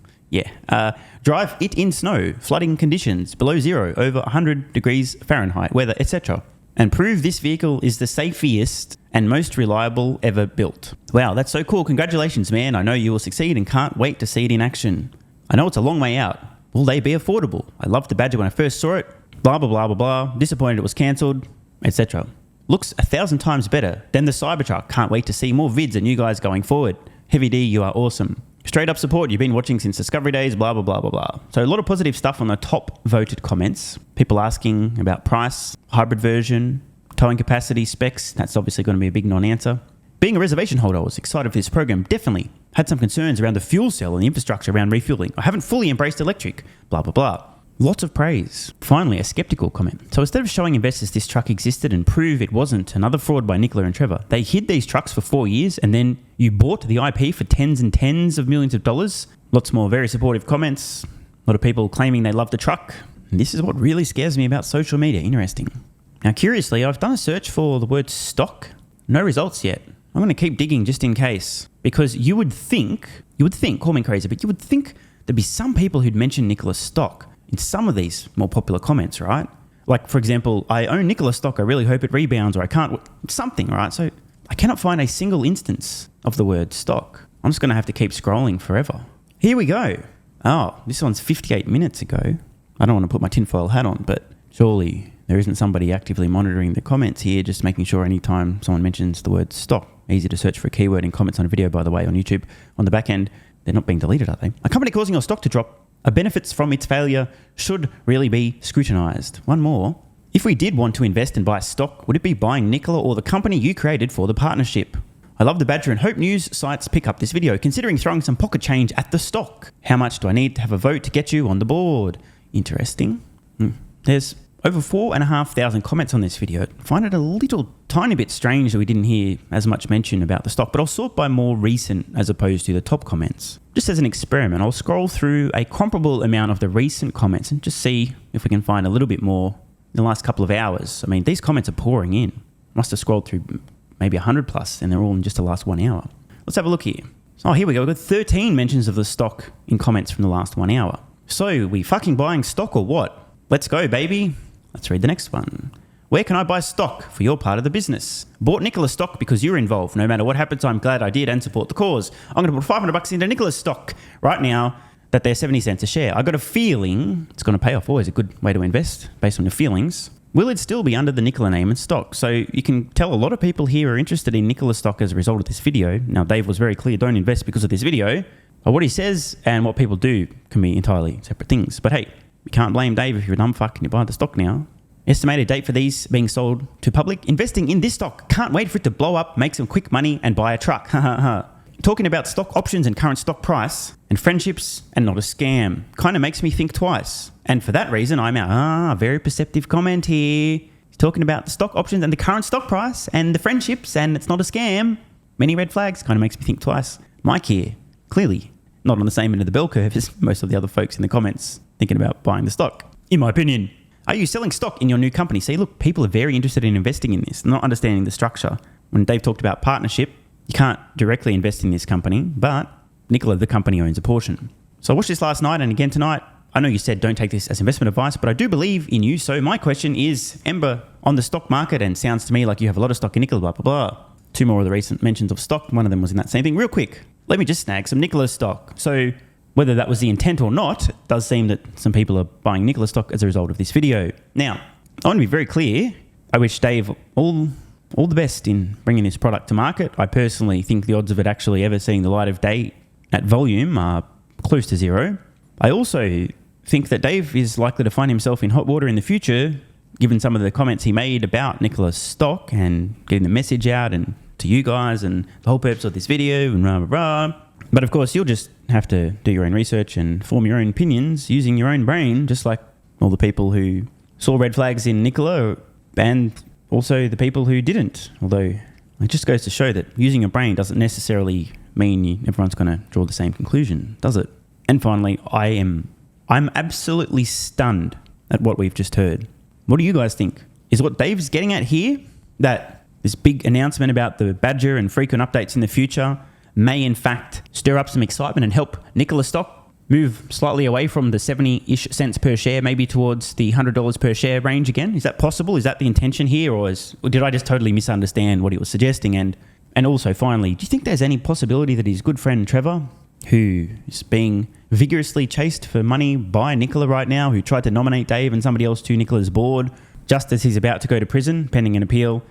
drive it in snow, flooding conditions, below zero, over 100 degrees Fahrenheit, weather, etc. And prove this vehicle is the safest and most reliable ever built. Wow, that's so cool. Congratulations, man. I know you will succeed and can't wait to see it in action. I know it's a long way out. Will they be affordable? I loved the Badger when I first saw it. Blah, blah, blah, blah, blah. Disappointed it was cancelled, etc. Looks 1,000 times better than the Cybertruck. Can't wait to see more vids and you guys going forward. Heavy D, you are awesome. Straight up support. You've been watching since Discovery days, blah, blah, blah, blah, blah. So a lot of positive stuff on the top voted comments. People asking about price, hybrid version, towing capacity, specs. That's obviously going to be a big non-answer. Being a reservation holder, I was excited for this program. Definitely had some concerns around the fuel cell and the infrastructure around refueling. I haven't fully embraced electric, blah, blah, blah. Lots of praise. Finally, a skeptical comment. So instead of showing investors this truck existed and prove it wasn't another fraud by Nikola and Trevor, they hid these trucks for 4 years and then you bought the IP for tens and tens of millions of dollars. Lots more very supportive comments. A lot of people claiming they love the truck. And this is what really scares me about social media. Interesting. Now, curiously, I've done a search for the word stock. No results yet. I'm going to keep digging just in case. Because you would think, call me crazy, but you would think there'd be some people who'd mention Nikola Stock in some of these more popular comments, right? Like, for example, I own Nikola Stock, I really hope it rebounds, or I can't, something, right? So I cannot find a single instance of the word stock. I'm just going to have to keep scrolling forever. Here we go. Oh, this one's 58 minutes ago. I don't want to put my tinfoil hat on, but surely there isn't somebody actively monitoring the comments here, just making sure anytime someone mentions the word stock. Easy to search for a keyword in comments on a video, by the way, on YouTube. On the back end, they're not being deleted, are they? A company causing your stock to drop benefits from its failure should really be scrutinized. One more. If we did want to invest and buy stock, would it be buying Nikola or the company you created for the partnership? I love the Badger and hope news sites pick up this video, considering throwing some pocket change at the stock. How much do I need to have a vote to get you on the board? Interesting. There's over 4,500 comments on this video. I find it a little tiny bit strange that we didn't hear as much mention about the stock, but I'll sort by more recent as opposed to the top comments. Just as an experiment, I'll scroll through a comparable amount of the recent comments and just see if we can find a little bit more in the last couple of hours. I mean, these comments are pouring in. Must have scrolled through maybe 100 plus, and they're all in just the last 1 hour. Let's have a look here. Oh, here we go. We've got 13 mentions of the stock in comments from the last 1 hour. So, we fucking buying stock or what? Let's go, baby. Let's read the next one. Where can I buy stock for your part of the business? Bought Nikola stock because you're involved. No matter what happens, I'm glad I did and support the cause. I'm going to put $500 into Nikola stock right now that they're 70 cents a share. I got a feeling it's going to pay off. Always a good way to invest based on your feelings. Will it still be under the Nikola name and stock? So you can tell a lot of people here are interested in Nikola stock as a result of this video. Now, Dave was very clear, don't invest because of this video. But what he says and what people do can be entirely separate things. But hey, you can't blame Dave if you're a dumb fuck and you buy the stock now. Estimated date for these being sold to public. Investing in this stock. Can't wait for it to blow up, make some quick money and buy a truck. talking about stock options and current stock price and friendships and not a scam. Kind of makes me think twice. And for that reason, I'm out. Very perceptive comment here. He's talking about the stock options and the current stock price and the friendships and it's not a scam. Many red flags. Kind of makes me think twice. Mike here, clearly not on the same end of the bell curve as most of the other folks in the comments thinking about buying the stock. In my opinion, are you selling stock in your new company? See, look, people are very interested in investing in this, not understanding the structure. When Dave talked about partnership, you can't directly invest in this company, but Nikola, the company, owns a portion. So I watched this last night and again tonight. I know you said don't take this as investment advice, but I do believe in you. So my question is, Ember on the stock market, and sounds to me like you have a lot of stock in Nikola, blah, blah, blah. 2 more of the recent mentions of stock. One of them was in that same thing. Real quick, let me just snag some Nikola stock. So whether that was the intent or not, it does seem that some people are buying Nikola stock as a result of this video. Now, I want to be very clear. I wish Dave all the best in bringing this product to market. I personally think the odds of it actually ever seeing the light of day at volume are close to zero. I also think that Dave is likely to find himself in hot water in the future, given some of the comments he made about Nikola's stock and getting the message out and to you guys and the whole purpose of this video and rah, rah, rah. But of course, you'll just have to do your own research and form your own opinions using your own brain, just like all the people who saw red flags in Nikola and also the people who didn't. Although it just goes to show that using your brain doesn't necessarily mean everyone's going to draw the same conclusion, does it? And finally, I'm absolutely stunned at what we've just heard. What do you guys think? Is what Dave's getting at here that this big announcement about the Badger and frequent updates in the future may in fact stir up some excitement and help Nikola stock move slightly away from the 70-ish cents per share, maybe towards the $100 per share range again? Is that possible? Is that the intention here? Or did I just totally misunderstand what he was suggesting? And also, finally, do you think there's any possibility that his good friend Trevor, who is being vigorously chased for money by Nikola right now, who tried to nominate Dave and somebody else to Nikola's board just as he's about to go to prison pending an appeal,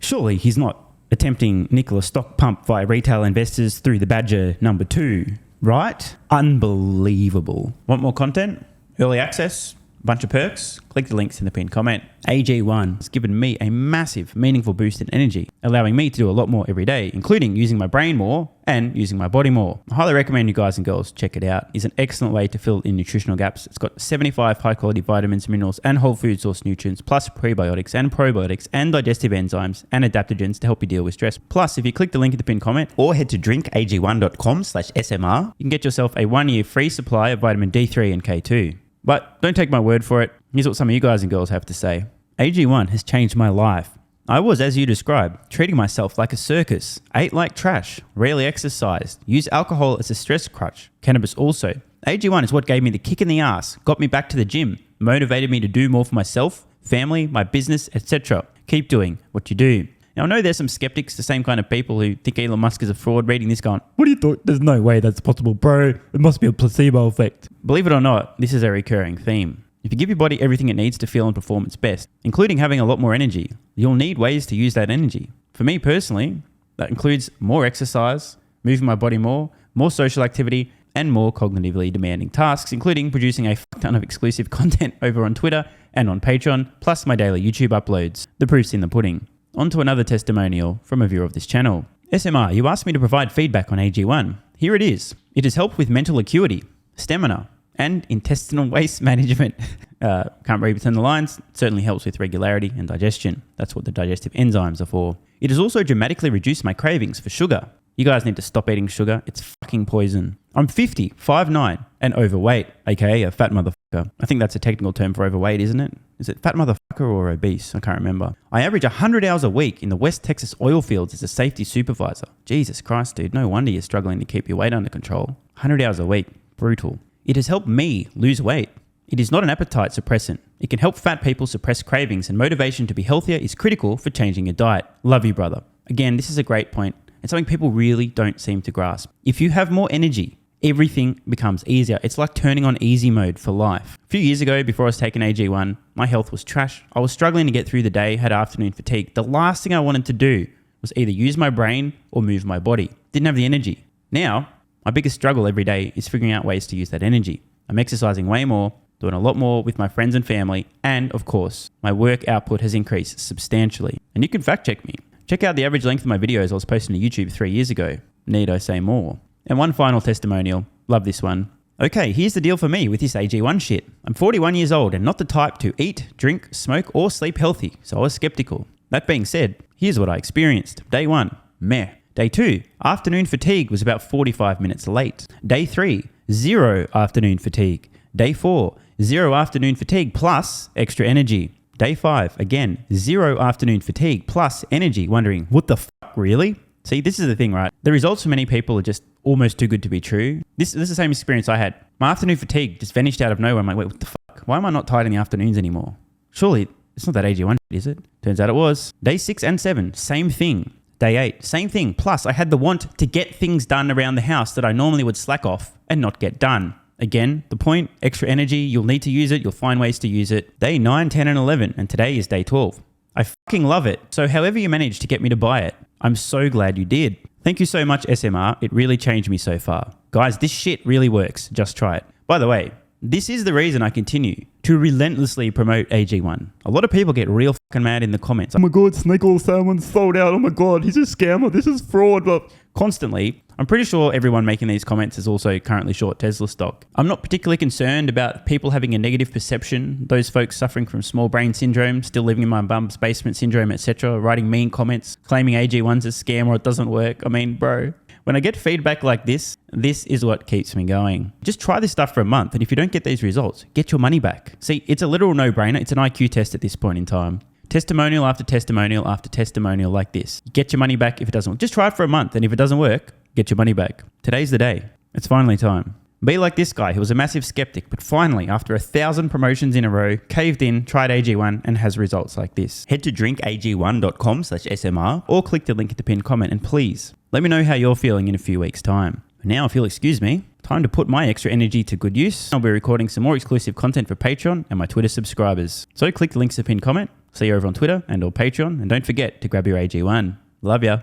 surely he's not attempting Nikola Stock Pump via retail investors through the Badger number 2, right? Unbelievable. Want more content? Early access? Bunch of perks? Click the links in the pinned comment. AG1 has given me a massive, meaningful boost in energy, allowing me to do a lot more every day, including using my brain more and using my body more. I highly recommend you guys and girls check it out. It's an excellent way to fill in nutritional gaps. It's got 75 high-quality vitamins, minerals, and whole food source nutrients, plus prebiotics and probiotics and digestive enzymes and adaptogens to help you deal with stress. Plus, if you click the link in the pinned comment or head to drinkag1.com/SMR, you can get yourself a 1-year free supply of vitamin D3 and K2. But don't take my word for it. Here's what some of you guys and girls have to say. AG1 has changed my life. I was, as you described, treating myself like a circus, ate like trash, rarely exercised, used alcohol as a stress crutch, cannabis also. AG1 is what gave me the kick in the ass, got me back to the gym, motivated me to do more for myself, family, my business, etc. Keep doing what you do. Now, I know there's some skeptics, the same kind of people who think Elon Musk is a fraud, reading this going, what do you thought? There's no way that's possible, bro. It must be a placebo effect. Believe it or not, this is a recurring theme. If you give your body everything it needs to feel and perform its best, including having a lot more energy, you'll need ways to use that energy. For me personally, that includes more exercise, moving my body more social activity, and more cognitively demanding tasks, including producing a ton of exclusive content over on Twitter and on Patreon, plus my daily YouTube uploads. The proof's in the pudding. On to another testimonial from a viewer of this channel. SMR, you asked me to provide feedback on AG1. Here it is. It has helped with mental acuity, stamina, and intestinal waste management. Can't read between the lines. It certainly helps with regularity and digestion. That's what the digestive enzymes are for. It has also dramatically reduced my cravings for sugar. You guys need to stop eating sugar. It's fucking poison. I'm 50, 5'9", and overweight, aka a fat motherfucker. I think that's a technical term for overweight, isn't it? Is it fat motherfucker or obese? I can't remember. I average 100 hours a week in the West Texas oil fields as a safety supervisor. Jesus Christ, dude. No wonder you're struggling to keep your weight under control. 100 hours a week. Brutal. It has helped me lose weight. It is not an appetite suppressant. It can help fat people suppress cravings, and motivation to be healthier is critical for changing your diet. Love you, brother. Again, this is a great point. It's something people really don't seem to grasp. If you have more energy, everything becomes easier. It's like turning on easy mode for life. A few years ago, before I was taking AG1, my health was trash. I was struggling to get through the day, had afternoon fatigue. The last thing I wanted to do was either use my brain or move my body. Didn't have the energy. Now, my biggest struggle every day is figuring out ways to use that energy. I'm exercising way more, doing a lot more with my friends and family, and of course, my work output has increased substantially. And you can fact check me. Check out the average length of my videos I was posting to YouTube 3 years ago. Need I say more? And one final testimonial. Love this one. Okay, here's the deal for me with this AG1 shit. I'm 41 years old and not the type to eat, drink, smoke, or sleep healthy, so I was skeptical. That being said, here's what I experienced. Day 1, meh. Day 2, afternoon fatigue was about 45 minutes late. Day 3, 0 afternoon fatigue. Day 4, 0 afternoon fatigue plus extra energy. Day 5, again, 0 afternoon fatigue plus energy. Wondering, what the fuck, really? See, this is the thing, right? The results for many people are just almost too good to be true. This is the same experience I had. My afternoon fatigue just vanished out of nowhere. I'm like, wait, what the fuck? Why am I not tired in the afternoons anymore? Surely, it's not that AG1, is it? Turns out it was. Day 6 and 7, same thing. Day 8, same thing. Plus, I had the want to get things done around the house that I normally would slack off and not get done. Again, the point, extra energy, you'll need to use it, you'll find ways to use it. Day 9, 10, and 11, and today is day 12. I fucking love it. So however you managed to get me to buy it, I'm so glad you did. Thank you so much, SMR. It really changed me so far. Guys, this shit really works. Just try it. By the way, this is the reason I continue to relentlessly promote AG1. A lot of people get real fucking mad in the comments. Oh my God, Nikola someone's sold out. Oh my God, he's a scammer. This is fraud. But constantly, I'm pretty sure everyone making these comments is also currently short Tesla stock. I'm not particularly concerned about people having a negative perception, those folks suffering from small brain syndrome, still living in my bum's basement syndrome, etc., writing mean comments, claiming AG1's a scam or it doesn't work. I mean, bro, when I get feedback like this is what keeps me going. Just try this stuff for a month, and if you don't get these results, get your money back. See, it's a literal no-brainer. It's an IQ test at this point in time. Testimonial after testimonial after testimonial like this. Get your money back if it doesn't work. Just try it for a month, and if it doesn't work, get your money back. Today's the day. It's finally time. Be like this guy who was a massive skeptic, but finally, after 1,000 promotions in a row, caved in, tried AG1, and has results like this. Head to drinkag1.com/SMR or click the link at the pinned comment, and please, let me know how you're feeling in a few weeks' time. Now, if you'll excuse me, time to put my extra energy to good use. I'll be recording some more exclusive content for Patreon and my Twitter subscribers. So click the links at the pinned comment. See you over on Twitter and or Patreon, and don't forget to grab your AG1. Love ya.